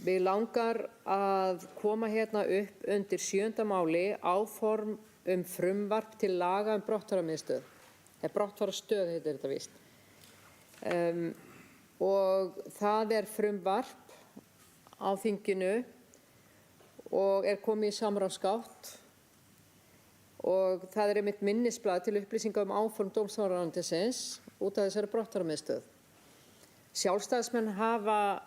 Mig langar að koma hérna upp undir 7. máli áform frumvarp til laga brottfararmiðstöð. Brottfarastöð heitir þetta víst. Og það frumvarp á þinginu og komið í samráðsgátt og það einmitt minnisblað til upplýsinga áform dómsmálaráðuneytisins út af þessari brottfararmiðstöð. Sjálfstæðismenn hafa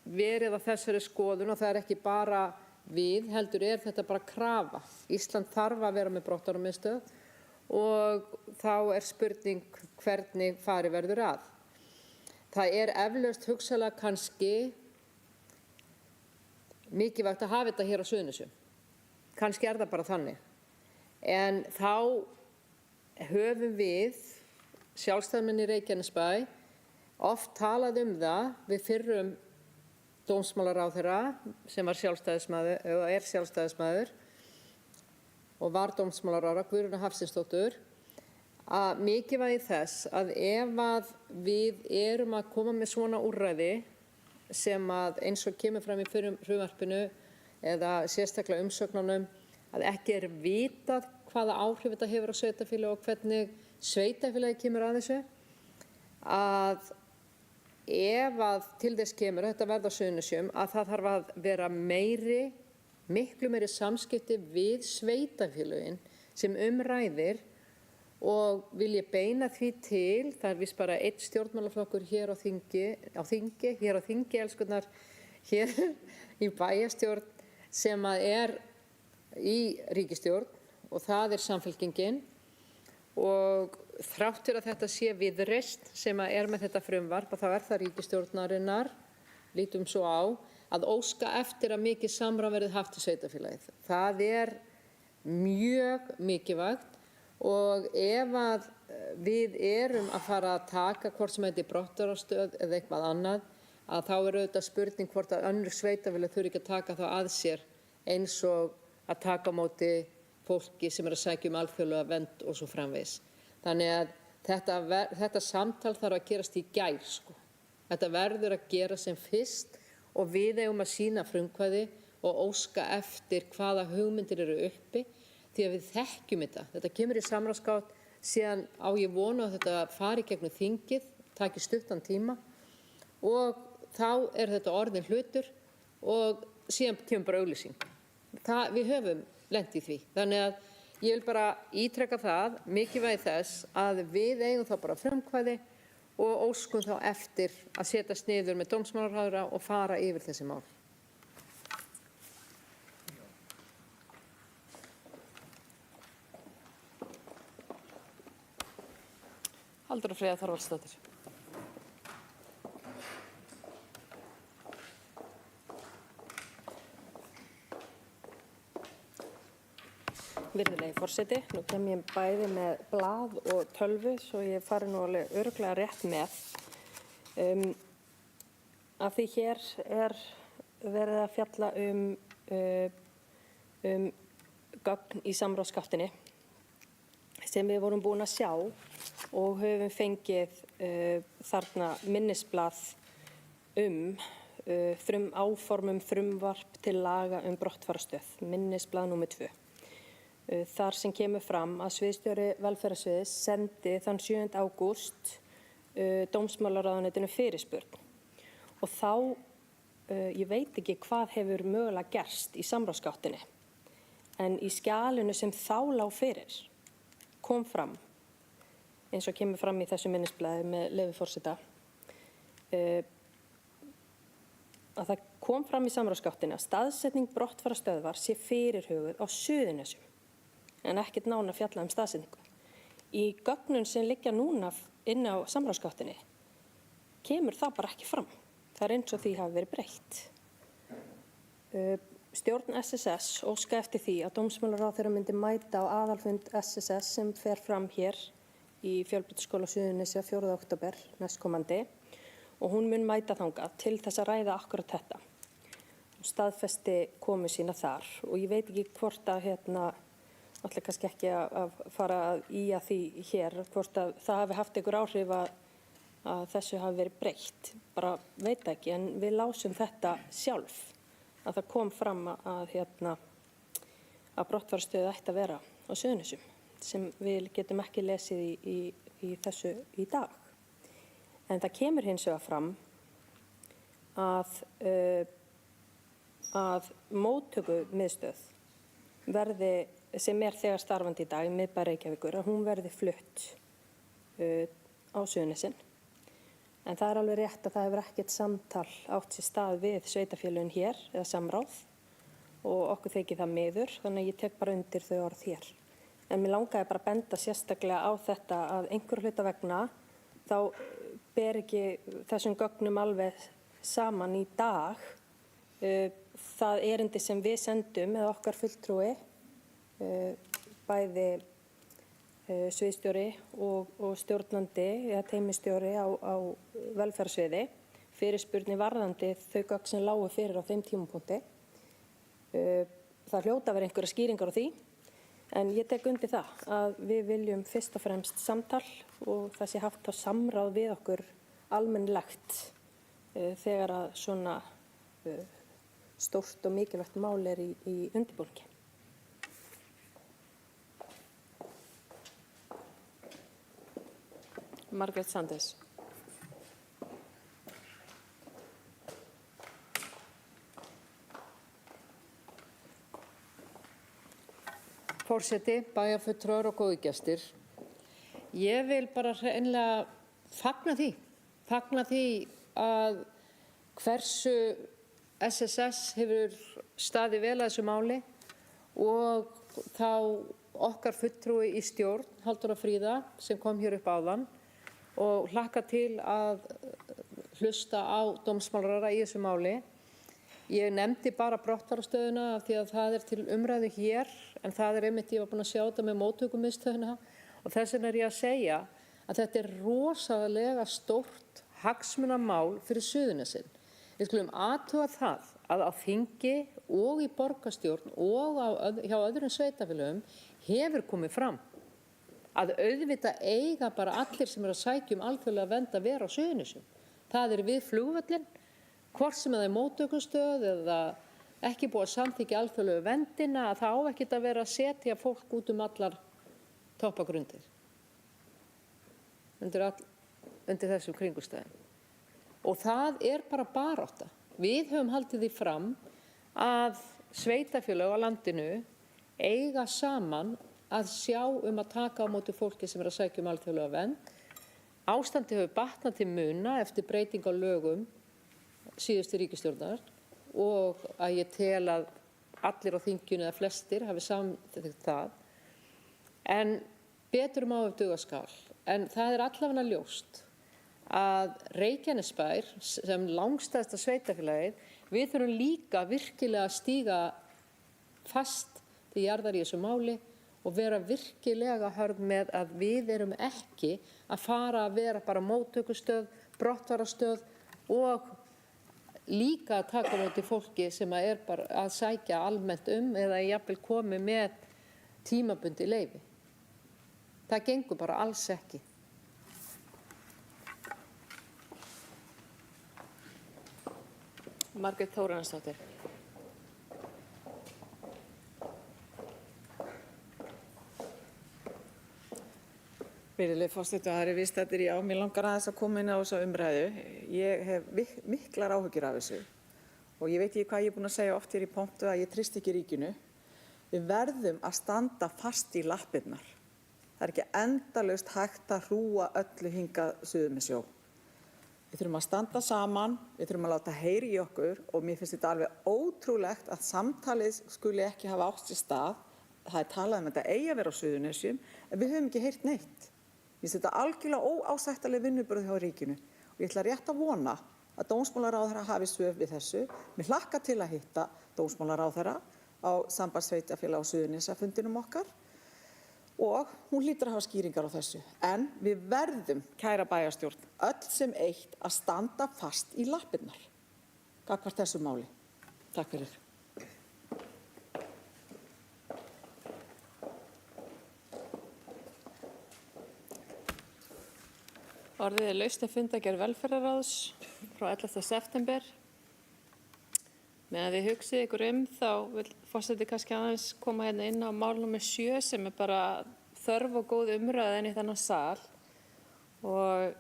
verið á þessari skoðun og það ekki bara við, heldur þetta bara krafa. Ísland þarf að vera með brottfararmiðstöð og þá spurning hvernig farið verður að. Það eflaust hugsanlega kannski mikilvægt að hafa þetta hér á Suðurnesjum. Kannski það bara þannig. En þá höfum við, sjálfstæðismenn í Reykjanesbæ, oft talað það við fyrrum dómsmálaráðherra sem var sjálfstæðismaður og sjálfstæðismaður og var dómsmálaráðherra, Guðrúnu Hafsteinsdóttur, að mikilvægi þess að ef að við að koma með svona úrræði sem að eins og kemur fram í frumvarpinu eða sérstaklega umsögnunum að ekki vitað hvaða áhrif þetta hefur á sveitarfélög og hvernig sveitarfélagi kemur að þessu, að ef að til þess kemur þetta verða á Suðurnesjum að það þarf að vera miklu meiri samskipti við sveitarfélögin sem ræðir og vil ég beina því til, það víst bara einn stjórnmálaflokkur hér á þingi, elskurnar, hér í bæjarstjórn sem að í ríkisstjórn og það Samfylkingin og þrátt fyrir að þetta sé Viðreisn sem að með þetta frumvarp og þá það ríkisstjórnarinnar, lítum svo á, að óska eftir að mikið samráð verði haft í sveitarfélagið. Það mjög mikilvægt og ef að við að fara að taka hvort sem þetta brottfarastöð eða eitthvað annað, að þá auðvitað spurning hvort að önnur sveitarfélög þurfi ekki að taka þá að sér eins og að taka á móti fólki sem að sækja alþjóðlega vernd og svo framvegis. Þannig að þetta samtal þarf að gerast í gær, sko. Þetta verður að gera sem fyrst og við eigum að sýna frumkvæði og óska eftir hvaða hugmyndir eru uppi því að við þekkjum þetta. Þetta kemur í samráðsgátt, síðan á ég vona að þetta fari gegnum þingið, taki stuttan tíma og þá þetta orðin hlutur og síðan kemur bara auglýsing. Við höfum lent í því. Þannig að ég vil bara ítreka það, mikilvægi þess að við eigum þá bara frumkvæði og óskum þá eftir að setjast niður með dómsmálaráðherra og fara yfir þessi mál. Halldóra Freyja Þorvaldsdóttir. Virðulegi forseti, nú kem ég bæði með blað og tölvu svo ég fari nú alveg örugglega rétt með. Af því hér verið að fjalla gögn í samráðsgáttinni sem við vorum búin að sjá og höfum fengið þarna minnisblað áformum frumvarp til laga brottfarastöð, minnisblað númer 2. Þar sem kemur fram að sviðsstjóri velferðarsviðs sendi þann 7. ágúst dómsmálaráðuneytinu fyrirspurn. Og þá, ég veit ekki hvað hefur mögulega gerst í samráðsgáttinni, en í skjalinu sem þá lá fyrir kom fram, eins og kemur fram í þessu minnisblaði með leyfi forseta, að það kom fram í samráðsgáttinni að staðsetning brottfarastöðvar sé fyrirhuguð á Suðurnesjum, en ekkert nánar fjalla staðsetningu. Í gögnum sem liggja núna inn á samráðsgáttinni kemur það bara ekki fram. Það eins og því hafi verið breytt. Stjórn SSS óska eftir því að dómsmálaráðherra myndi mæta á aðalfund SSS sem fer fram hér í Fjölbrautaskóla Suðurnesja 4. október næstkomandi og hún mun mæta þangað til þess að ræða akkurat þetta og staðfesti komu sína þar og ég veit ekki hvort að ætla kannski ekki að fara í að því hér hvort að það hafi haft einhver áhrif að þessu hafi verið breytt, bara veit ekki en við lásum þetta sjálf að það kom fram að brottfarastöð ætti að vera á Suðurnesjum sem við getum ekki lesið í þessu í dag. En það kemur hins vegar fram að móttökumiðstöð verði, sem þegar starfandi í dag í miðbæ Reykjavíkur, að hún verði flutt á Suðurnesin. En það alveg rétt að það hefur ekkert samtal átt sér stað við sveitarfélögin hér eða samráð og okkur þykir það miður, þannig að ég tek bara undir þau orð hér. En mér langaði bara að benda sérstaklega á þetta að einhverju hluta vegna þá ber ekki þessum gögnum alveg saman í dag. Það erindi sem við sendum eða okkar fulltrúi, bæði sviðstjóri og stjórnandi eða teymistjóri á velferðarsviði, fyrirspurni varðandi þau gögn sem lágu fyrir á þeim tímapunkti. Það hljóta að vera einhverjar skýringar á því. En ég tek undir það að við viljum fyrst og fremst samtal og það sé haft á samráð við okkur almennilegt þegar að svona stórt og mikilvægt mál í undirbúningi. Margrét Sanders. Forseti, bæjarfulltrúar og góðir gestir. Ég vil bara hreinlega fagna því að hversu SSS hefur staðið vel að þessu máli og þá okkar fulltrúi í stjórn, Halldóra Fríða, sem kom hér upp áðan og hlakka til að hlusta á dómsmálaráðherra í þessu máli. Ég nefndi bara brottfarastöðuna af því að það til umræðu hér, en það einmitt, ég var búin að sjá þetta með móttökumiðstöðina og þess vegna ég að segja að þetta rosalega stórt hagsmunamál fyrir Suðurnesin. Við skulum athuga það að á þingi og í borgarstjórn og hjá öðrum sveitarfélögum hefur komið fram að auðvitað eiga bara allir sem að sækja alþjóðlega vernd að vera á Suðurnesjum. Það við flugvöllinn, hvort sem það móttökustöð eða ekki búið að samþykkja alþjóðlegu verndina, að það á ekkert að vera að setja fólk út allar toppagrundir undir þessum kringumstæðum. Og það bara barátta. Við höfum haldið því fram að sveitarfélög á landinu eiga saman að sjá að taka á móti fólki sem að sækja alþjóðlega vernd. Ástandið hefur batnað til muna eftir breyting á lögum síðustu ríkisstjórnar og að ég tel að allir á þinginu eða flestir hafi samþykkt það. En betur má ef duga skal. En það allavega ljóst að Reykjanesbær sem langstærsta sveitarfélagið, við þurfum líka virkilega að stíga fast til jarðar í þessu máli og vera virkilega hörð með að við erum ekki að fara að vera bara móttökustöð, brottfarastöð og líka að taka á móti fólki sem bara að sækja almennt eða jafnvel komi með tímabundi leyfi. Það gengur bara alls ekki. Margrét Þórarinsdóttir. Virðulegi forseti, það viðstaddir í mér langar aðeins að koma inn á þessa umræðu. Ég hef miklar áhyggjur af þessu og ég veit ekki hvað ég er búin að segja oft hér í pontu að ég treysti ekki ríkinu. Við verðum að standa fast í lappirnar. Það ekki endalaust hægt að hrúga öllu hingað suður með sjó. Við þurfum að standa saman, við þurfum að láta heyra í okkur og mér finnst þetta alveg ótrúlegt að samtalið skuli ekki hafa átt sér stað. Það talað þetta eigi að vera á Suðurnesjum en við höfum ekki heyrt neitt. Mér finnst þetta algjörlega óásættanleg vinnubrögð hjá ríkinu og ég ætla rétt að vona að dómsmálaráðherra hafi svör við þessu. Mér hlakka til að hitta dómsmálaráðherra á Sambandssveitarfélaga á Suðurnesjafundinum okkar og hún hlýtur að hafa skýringar á þessu. En við verðum, kæra bæjarstjórn, öll sem eitt að standa fast í lappirnar gagnvart þessu máli. Takk fyrir. Orðið er laust fundargerð velferðarráðs frá 11. september. Meðan þið hugsið ykkur þá vil forseti kannski aðeins koma hérna inn á mál nr. 7 sem er bara þörf og góð umræða í þennan sal. Og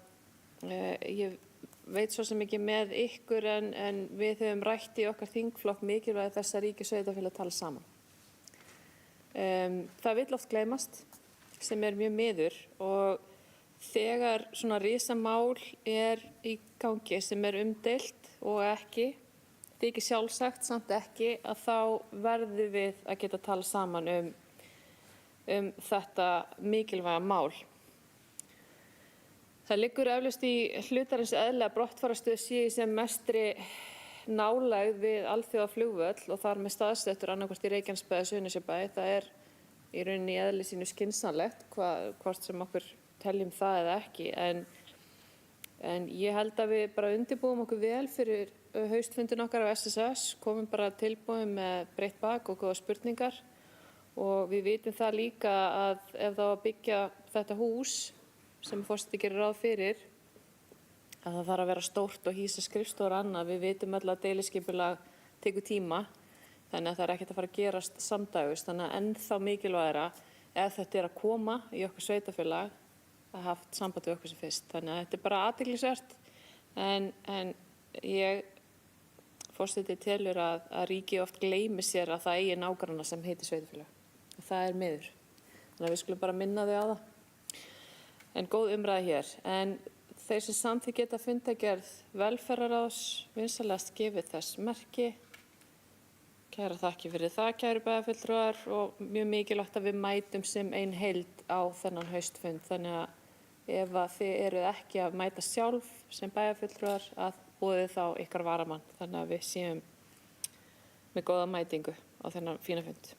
ég veit svo sem ekki með ykkur en við höfum rætt í okkar þingflokk mikilvægi þess að ríki og sveitarfélög tala saman. Það vill oft gleymast sem er mjög miður og þegar svona risamál er í gangi sem er umdeilt og ekki, þykir sjálfsagt samt ekki, að þá verðum við að geta tala saman um þetta mikilvæga mál. Það liggur eflaust í hlutarins eðli að brottfarastöð sé í sem mestri nálægð við alþjóðaflugvöll og þar með staðsettur annarkvort í Reykjanesbæ eða Suðurnesjabæ. Það er í rauninni í eðli sínu skynsamlegt, hvort sem okkur teljum það eða ekki, en ég held að við bara undirbúum okkur vel fyrir haustfundin okkar á SSS, komum bara tilbúin með breitt bak og góða spurningar og við vitum það líka að ef það á að byggja þetta hús sem forseti gerir ráð fyrir, að það þarf að vera stórt og hýsa skrifstofur annað. Við vitum öll að deiliskipulag tekur tíma, þannig að það er ekkert að fara að gerast samdægurs, þannig að ennþá mikilvægara ef þetta er að koma í okkar sveitarfélag að haft samband við okkur sem fyrst. Þannig að þetta er bara athyglisvert en ég forseti telur að ríki oft gleymi sér að það eigi nágranna sem heitir sveitarfélag. Og það er miður. Þannig að við skulum bara minna þau á það. En góð umræða hér. En þeir sem samþykja geta fundargerð velferðarráðs vinsamlegast gefið þess merki. Kæra þakki fyrir það, kæru bæjarfulltrúar, og mjög mikilvægt að við mætum sem ein heild á þennan haustfund. Þannig að ef að þið eruð ekki að mæta sjálf sem bæjarfulltrúar að boðið þá ykkar varamann. Þannig að við séum með góða mætingu á þennan fína fund.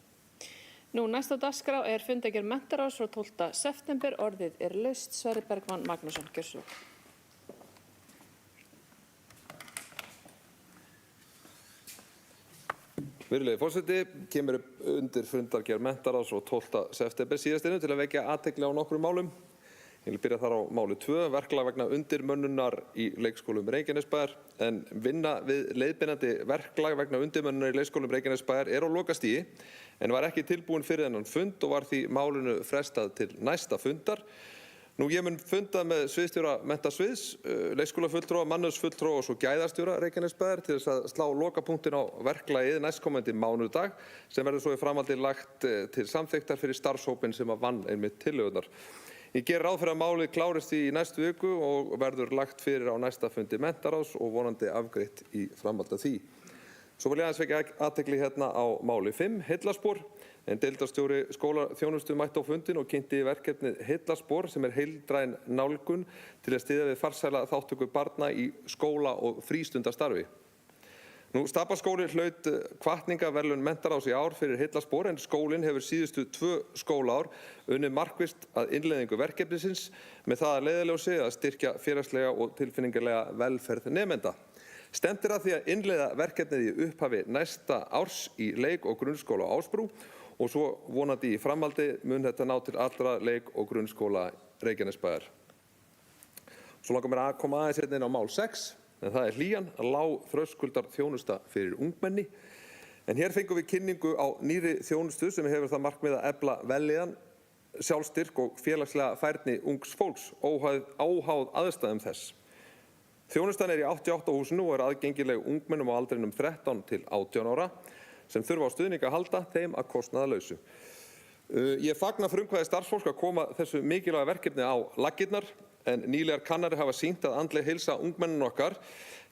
Nú, næst á dagskrá er fundargerð menntaráðs frá 12. september. Orðið er laust. Sverrir Bergmann Magnússon, gjörðu svo vel. Virðulegi forseti, kemur upp undir fundargerð menntaráðs frá 12. september síðastliðnum til að vekja athygli á nokkrum málum. Ég vil byrja þar á máli 2, verklag vegna undirmönnunar í leikskólum Reykjanesbæjar, en vinna við leiðbeinandi verklag vegna undirmönnunar í leikskólum Reykjanesbæjar er á lokastigi, en var ekki tilbúin fyrir þennan fund og var því málinu frestað til næsta fundar. Nú, ég mun funda með sviðsstjóra menntasviðs, leikskólafulltrúa, mannauðsfulltrúa og svo gæðastjóra Reykjanesbæjar til þess að slá lokapunktin á verklagið næstkomandi mánudag sem verður svo í framhaldi lagt til samþykktar fyrir starfshópinn sem að vann einmitt tillögurnar. Ég geri ráð fyrir að málið klárist í næstu viku og verður lagt fyrir á næsta fundi menntaráðs og vonandi afgreitt í framhaldi af því. Svo vil ég aðeins vekja athygli hérna á máli 5, heillaspor. En deildarstjóri skólaþjónustu mætti á fundin og kynnti verkefnið Heillaspor sem er heildræn nálgun til að styðja við farsæla þátttöku barna í skóla- og frístundastarfi. Nú, Stapaskóli hlaut hvatningaverðlaun menntaráðs í ár fyrir Heillaspor en skólinn hefur síðustu 2 skólaár unnið markvisst að innleiðingu verkefnisins með það að leiðarljósi að styrkja félagslega og tilfinningarlega velferð nemenda. Stefnt er að því að innleiða verkefnið í upphafi næsta árs í leik- og grunnskóla á Ásbrú og svo vonandi í framhaldi mun þetta ná til allra leik- og grunnskóla Reykjanesbæjar. Svo langar mér að koma aðeins hérna inn á mál 6, en það er hlýjan, lág þröskuldar þjónusta fyrir ungmenni. En hér fengum við kynningu á nýrri þjónustu sem hefur það markmið að efla vellíðan, sjálfstyrk og félagslega færni ungs fólks, óháð aðstæðum þess. Þjónustan er í 88 húsinu og er aðgengileg ungmennum á aldrinum 13 til 18 ára sem þurfa á stuðningi að halda þeim að kostnaðarlausu. Ég fagna frumkvæði starfsfólk að koma þessu mikilvæga verkefni á laggirnar en nýlegar kannanir hafa sýnt að andleg heilsa ungmennum okkar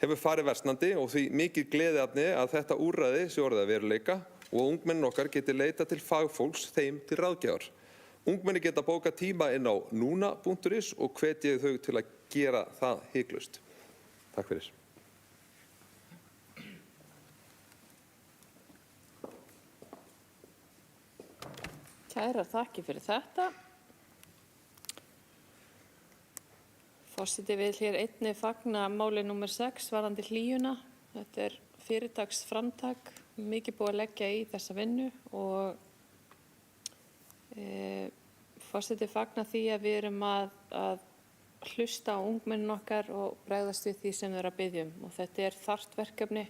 hefur farið versnandi og því mikið gleðiefni að þetta úrræði sé orðið að veruleika og að ungmennum okkar geti leitað til fagfólks þeim til ráðgjafar. Ungmenni geta bókað tíma inn á núna.is og hvet ég þau til að gera það hiklaust. Takk fyrir. Kærar þakkir fyrir þetta. Forseti vil hér einnig fagna máli númer 6 varðandi hlýjuna. Þetta er fyrirtaksframtak, mikið búið að leggja í þessa vinnu og forseti fagna því að við erum að hlusta á ungmennin okkar og bregðast við því sem þau eru að biðja um. Og þetta er þarft verkefni.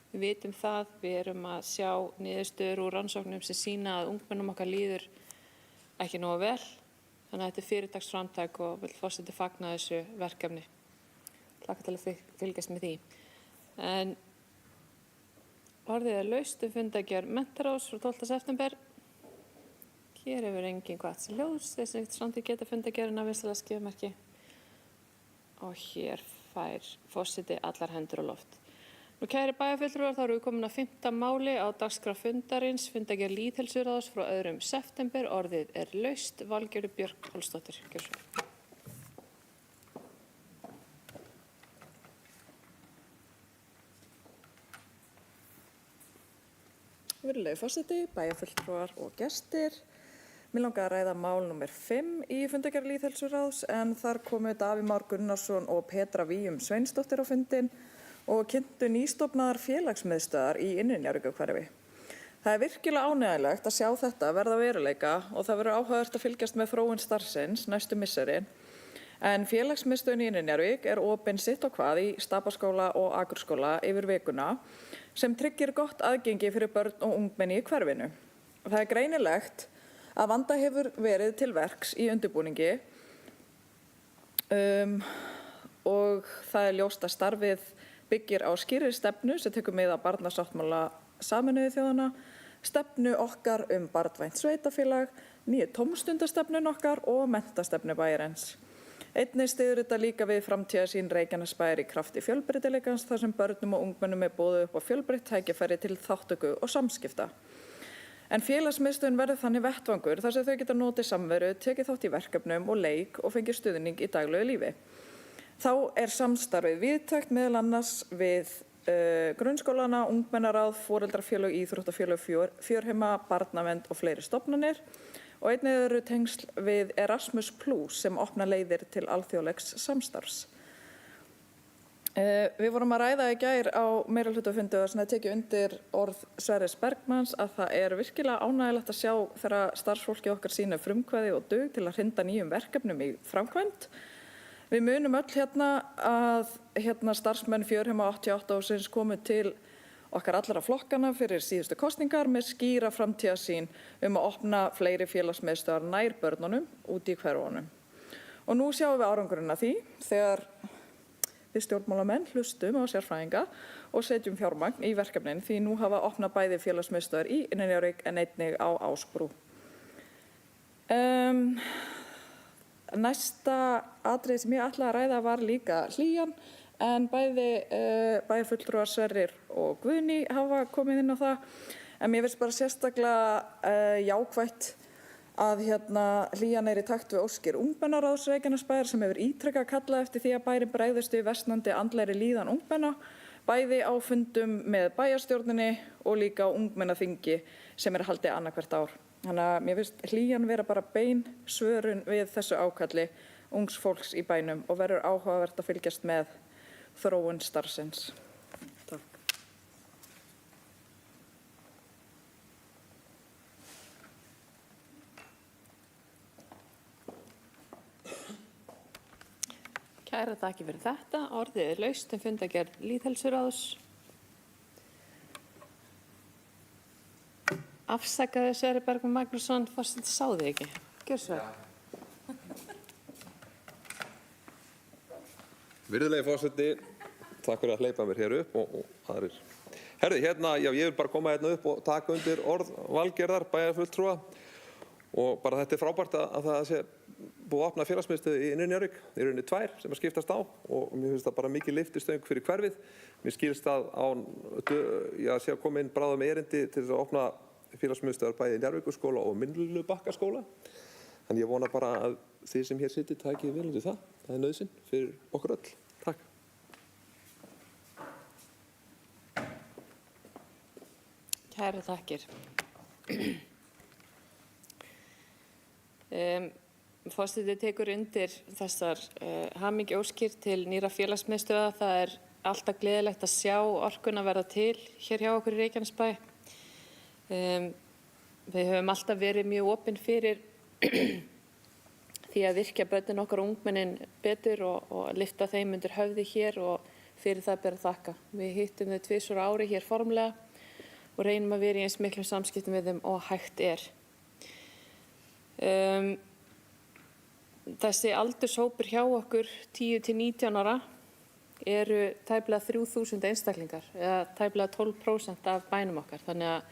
Við vitum það, við erum að sjá niðurstöður úr rannsóknum sem sýna að ungmennum okkar líður ekki nógu vel. Þannig að þetta er fyrirtaksframtak og vil forseti fagna þessu verkefni. Hlakka til að fylgjast með því. En orðið er laust fundargerð menntaráðs frá 12. september. Hér hefur enginn hvatt til hljóðs, þessi samþykkt geta fundargerðina vinsamlega skrifmerki. Og hér fær forseti allar hendur á loft. Nú kæri bæjarfulltrúar, þá erum við komin að 5. máli á dagskrá fundarins, fundargerð lýðheilsuráðs frá 2. september. Orðið er laust. Valgerður Björk Pálsdóttir. Gjörðu svo vel. Virðulegi forseti, bæjarfulltrúar og gestir. Mér langar að ræða mál númer 5 í fundargerð lýðheilsuráðs en þar komu Davíð Már Gunnarsson og Petra Víum Sveinsdóttir á fundinn og kynntu nýstofnaðar félagsmiðstöðvar í Innri-Njarðvíkurhverfi. Það er virkilega ánægjulegt að sjá þetta verða veruleika og það verður áhugavert að fylgjast með þróun starfsins næstu misserin. En félagsmiðstöðin í Innri-Njarðvík er opin sitt og hvað í Stapaskóla og Akurskóla yfir vikuna sem tryggir gott aðgengi fyrir börn og ungmenni í hverfinu. Það er greinilegt að vanda hefur verið til verks í undirbúningi og það er ljóst að starfið byggir á skýrri stefnu sem tekur mið af barnasáttmála Sameinuðu þjóðanna, stefnu okkar barnvænt sveitarfélag, nýju tómstundastefnun okkar og menntastefnu bæjarins. Einnig styður þetta líka við framtíðarsýn Reykjanesbæjar í krafti fjölbreytileikans þar sem börnum og ungmennum er boðið upp á fjölbreytt tækifæri til þátttöku og samskipta. En félagsmiðstöðin verður þannig vettvangur þar sem þau geta notið samveru, tekið þátt í verkefnum og leik og fengið stuðning í daglegu lífi. Þá er samstarfið víðtækt meðal annars við grunnskólana, ungmennaráð, foreldrafélög, íþróttafélög, fjörheima, barnavernd og fleiri stofnanir. Og einnig eru tengsl við Erasmus+ sem opna leiðir til alþjóðlegs samstarfs. Við vorum að ræða í gær á meirihlutafundi og tekið undir orð Sverris Bergmanns að það er virkilega ánægjulegt að sjá þegar starfsfólki okkar sýna frumkvæði og dug til að hrinda nýjum verkefnum í framkvæmd. Við munum öll að starfsmenn fjörheima 88 ársins komu til okkar allra flokkana fyrir síðustu kosningar með skýra framtíðarsýn að opna fleiri félagsmiðstöðvar nær börnunum út í hverfunum. Og nú sjáum við árangurinn af því þegar við stjórnmálamenn hlustum á sérfræðinga og setjum fjármagn í verkefnin því nú hafa opnað bæði félagsmiðstöðvar í Innri-Njarðvík en einnig á Ásbrú. Næsta atriði sem ég ætlaði að ræða var líka hlýjan. En bæjarfulltrúar Sverrir og Guðný hafa komið inn á það. En mér finnst bara sérstaklega jákvætt að hlýjan er í takt við óskir ungmennaráðs Reykjanesbæjar sem hefur ítrekað kallað eftir því að bærinn bregðist við versnandi andlegri líðan ungmenna, bæði á fundum með bæjarstjórninni og líka á ungmennaþingi sem er haldið annað hvert ár. Þannig að mér finnst hlýjan vera bara bein svörun við þessu ákalli ungs fólks í bænum og verður áhugavert að fylgjast með þróun starfsins. Takk. Kærar þakkir fyrir þetta. Orðið er laust fundargerð lýðheilsuráðs. Afsakaðu Sverrir Bergmann Magnússon, forseti sá þig ekki. Gjörðu svo vel. Virðulegi forseti, takk fyrir að hleypa mér hér upp og aðrir. Herði, ég vil bara koma upp og taka undir orð Valgerðar bæjarfulltrúa og bara þetta er frábært að það sé búið að opna félagsmiðstöð í Innri-Njarðvík. Í rauninni 2 sem að skiptast á og mér finnst það bara mikið lyftistöng fyrir hverfið. Mér skilst að sé að koma inn bráðum erindi til að opna félagsmiðstöðvar bæði í Njarðvíkurskóla og Myllubakkaskóla. Þannig ég vona bara að þið sem hér sitið takið vel undir það. Það er nauðsyn fyrir okkur öll. Takk. Kærar þakkir. Forseti tekur undir þessar hamingjuóskir til nýrra félagsmiðstöðva. Það er alltaf gleðilegt að sjá orkuna verða til hér hjá okkur í Reykjanesbæ. Við höfum alltaf verið mjög opin fyrir því að virkja börnin okkar og ungmennin betur og lyfta þeim undir höfði hér og fyrir það ber að þakka. Við hittum þau 2 á ári hér formlega og reynum að vera í eins miklum samskiptum við þeim og hægt er. Þessi aldurshópur hjá okkur 10 til 19 ára eru tæplega 3000 einstaklingar eða tæplega 12% af bænum okkar. Þannig að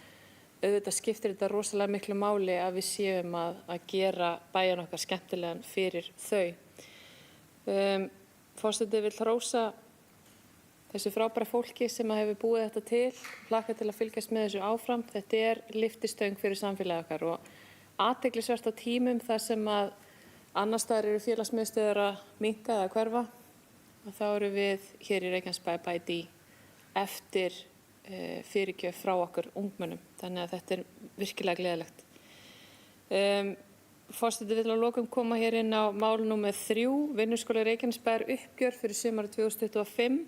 auðvitað skiptir þetta rosalega miklu máli að við séum að gera bæjan okkar skemmtilegan fyrir þau. Forseti vill hrósa þessu frábæra fólki sem hefur búið þetta til, hlakka til að fylgjast með þessu áfram. Þetta er lyftistöng fyrir samfélagið okkar og athyglisvert á tímum þar sem að annars staðar eru félagsmiðstöðvar að minnka eða hverfa. Og þá eru við hér í Reykjanesbæ bæti eftir fyrirgjöf frá okkur ungmennum. Þannig að þetta er virkilega gleðilegt. Forseti vill að lokum koma hér inn á mál númer 3, Vinnuskóli Reykjanesbæjar uppgjör fyrir sumarið 2025.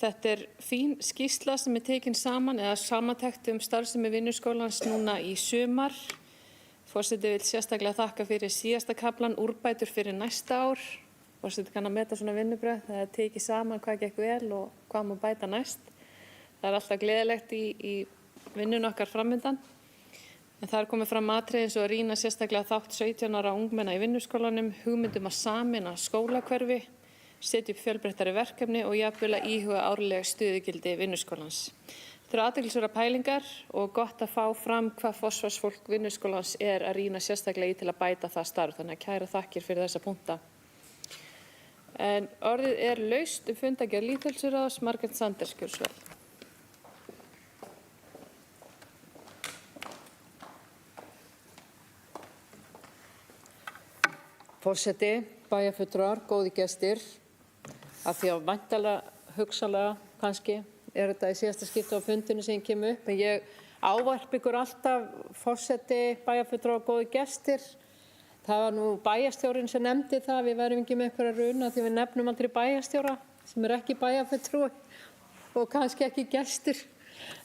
Þetta er fín skýrsla sem er tekin saman eða samantekt starfsemi Vinnuskólans núna í sumar. Forseti vill sérstaklega þakka fyrir síðasta kaflan úrbætur fyrir næsta ár. Forseti kann að meta svona vinnubrögð, það er tekið saman hvað gekk vel og hvað má bæta næst. Það er alltaf gleðilegt í vinnun okkar framundan. En það er komið fram atriði eins og að rýna sérstaklega þátt 17 ára ungmenna í Vinnuskólanum, hugmyndum að sameina skólahverfi, setja upp fjölbreyttari verkefni og jafnvel að íhuga árleg stöðugildi Vinnuskólans. Þetta eru athyglisverðar pælingar og gott að fá fram hvað forsvarsfólk Vinnuskólans er að rýna sérstaklega í til að bæta það starf. Þannig að kæra þakkir fyrir þessa punkta. En orðið er laust fundargerð lýðheilsuráðs. Margrét Sanders, gjörðu svo vel. Forseti, bæjarfulltrúar, góði gestir, af því að væntanlega hugsanlega kannski er þetta í síðasta skipti á fundinu sem ég kem upp, en ég ávarp ykkur alltaf forseti, bæjarfulltrúar, góði gestir. Það var nú bæjarstjórinn sem nefndi það, við værum ekki með einhverja runa því við nefnum aldrei bæjarstjóra sem er ekki bæjarfulltrúi og kannski ekki gestur.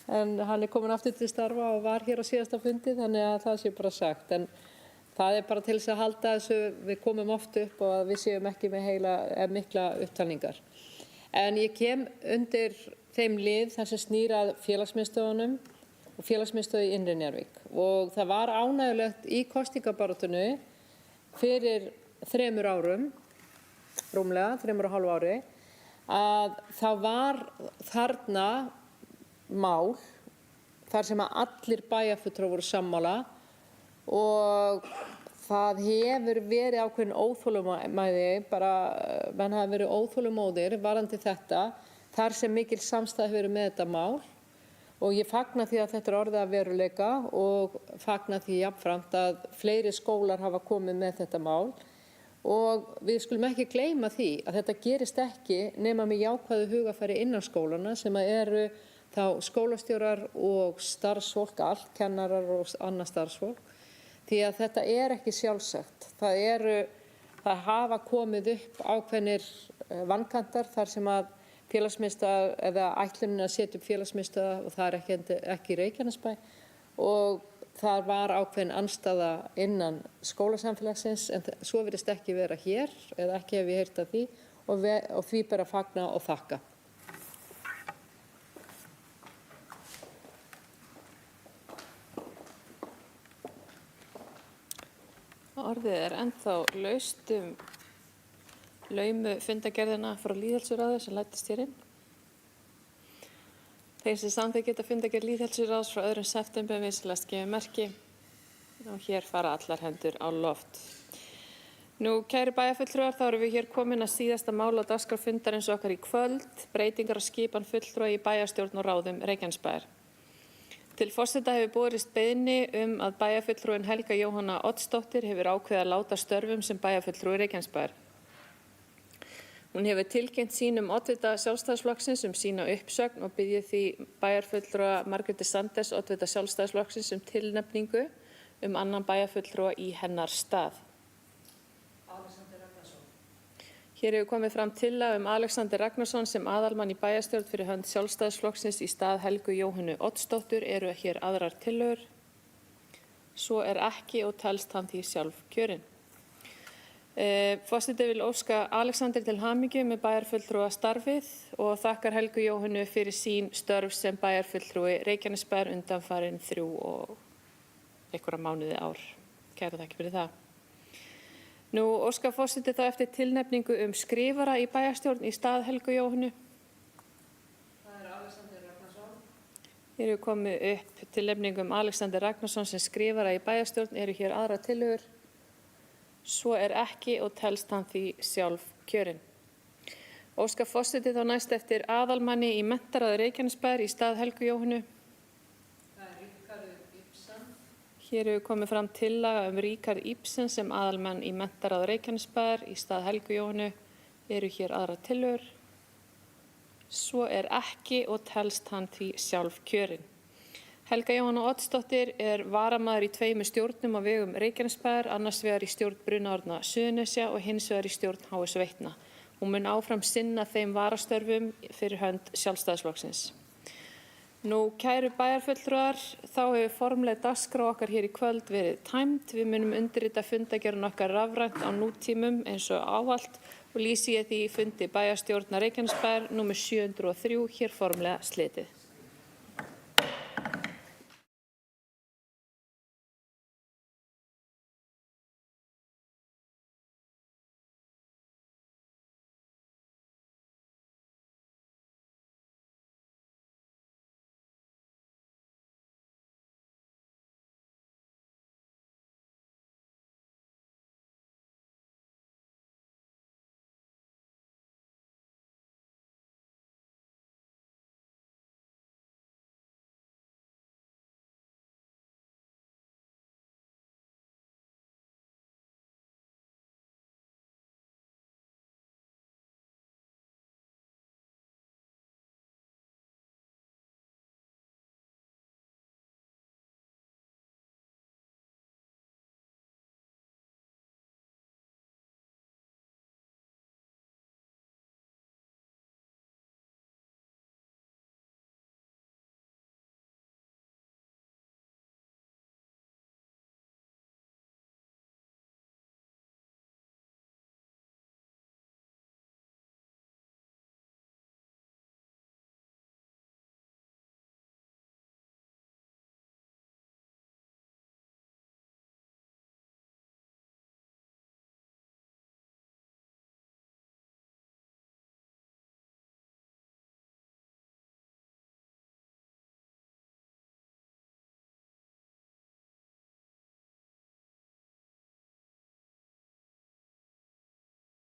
En hann er komin aftur til starfa og var hér á síðasta fundi, þannig að það sé bara sagt. En það er bara til þess að halda þessu, við komum oft upp og að við séum ekki með mikla upptalningar. En ég kem undir þeim lið þar sem snýr að félagsmiðstöðunum og félagsmiðstöðu í Innri-Njarðvík. Og það var ánægjulegt í kosningabaráttunni fyrir 3 árum, rúmlega 3,5 ári, að þá var þarna mál þar sem að allir bæjarfulltrúar voru sammála og það hefur verið ákveðin óþolinmæði, bara menn hafa verið óþolinmóðir varðandi þetta, þar sem mikil samstaða hefur verið með þetta mál. Og ég fagna því að þetta er orðið að veruleika og fagna því jafnframt að fleiri skólar hafa komið með þetta mál. Og við skulum ekki gleyma því að þetta gerist ekki nema með jákvæðu hugafæri innan skólana sem eru þá skólastjórar og starfsfólk, allt kennarar og annað starfsfólk. Því að þetta er ekki sjálfsagt. Það hafa komið upp ákveðnir vankantar þar sem að félagsmiðstöð eða ætlunin að setja upp félagsmiðstöð og það er ekki í Reykjanesbæ og það var ákveðin andstaða innan skólasamfélagsins en svo virðist ekki vera hér eða ekki hef ég heyrt af því og því ber að fagna og þakka. Orðið er ennþá laust laumu fundargerðina frá lýðheilsuráði sem læddist hér inn. Þeir sem samþykkja fundargerð lýðheilsuráðs frá 2. september vinsamlegast gefið merki og hér fara allar hendur á loft. Nú, kæri bæjarfulltrúar, þá erum við hér komin að síðasta mála á dagskrá fundarins okkar í kvöld, breytingar á skipan fulltrúa í bæjarstjórn og ráðum Reykjanesbæjar. Til forseta hefur borist beiðni að bæjarfulltrúin Helga Jóhanna Oddsdóttir hefur ákveðið að láta störfum sem bæjarfulltrúi Reykjanesbæjar. Hún hefur tilkynnt sínum oddvita Sjálfstæðisflokksins sína uppsögn og biðji því bæjarfulltrúa Margréti Sanders, oddvita Sjálfstæðisflokksins tilnefningu annan bæjarfulltrúa í hennar stað. Hér hefur komið fram tillaga Alexander Ragnarsson sem aðalmann í bæjarstjórn fyrir hönd Sjálfstæðisflokksins í stað Helgu Jóhönnu Oddsdóttur. Eru hér aðrar tillögur? Svo er ekki og telst hann því sjálf kjörinn. Forseti vil óska Alexander til hamingju með bæjarfulltrúa starfið og þakkar Helgu Jóhönnu fyrir sín störf sem bæjarfulltrúi Reykjanesbæjar undanfarin 3 og einhverja mánuði ár. Kæra þakki fyrir það. Nú óskar forseti þá eftir tilnefningu skrifara í bæjarstjórn í stað Helgu Jóhönnu. Það er Alexander Ragnarsson. Hér hefur komið upp tilnefningu Alexander Ragnarsson sem skrifara í bæjarstjórn. Eru hér aðra tillögur? Svo er ekki og telst hann því sjálf kjörinn. Óskar forseti þá næst eftir aðalmanni í menntaráði Reykjanesbæjar í stað Helgu Jóhönnu. Hér hefur komið fram tillaga Ríkharð Ibsen sem aðalmann í menntaráði Reykjanesbæjar í stað Helgu Jóhönnu. Eru hér aðra tillögur? Svo er ekki og telst hann því sjálf kjörinn. Helga Jóhanna Oddsdóttir er varamaður í 2 stjórnum á vegum Reykjanesbæjar, annars vegar í stjórn Brunavarna Suðurnesja og hins vegar í stjórn HS Veitna. Hún mun áfram sinna þeim varastörfum fyrir hönd Sjálfstæðisflokksins. Nú, kæru bæjarfulltrúar, þá hefur formleg dagskrá okkar hér í kvöld verið tæmd. Við munum undirrita fundargerðina okkar rafrænt á nútímum eins og ávallt og lýsi ég því fundi bæjarstjórnar Reykjanesbæjar númer 703 hér formlega slitið.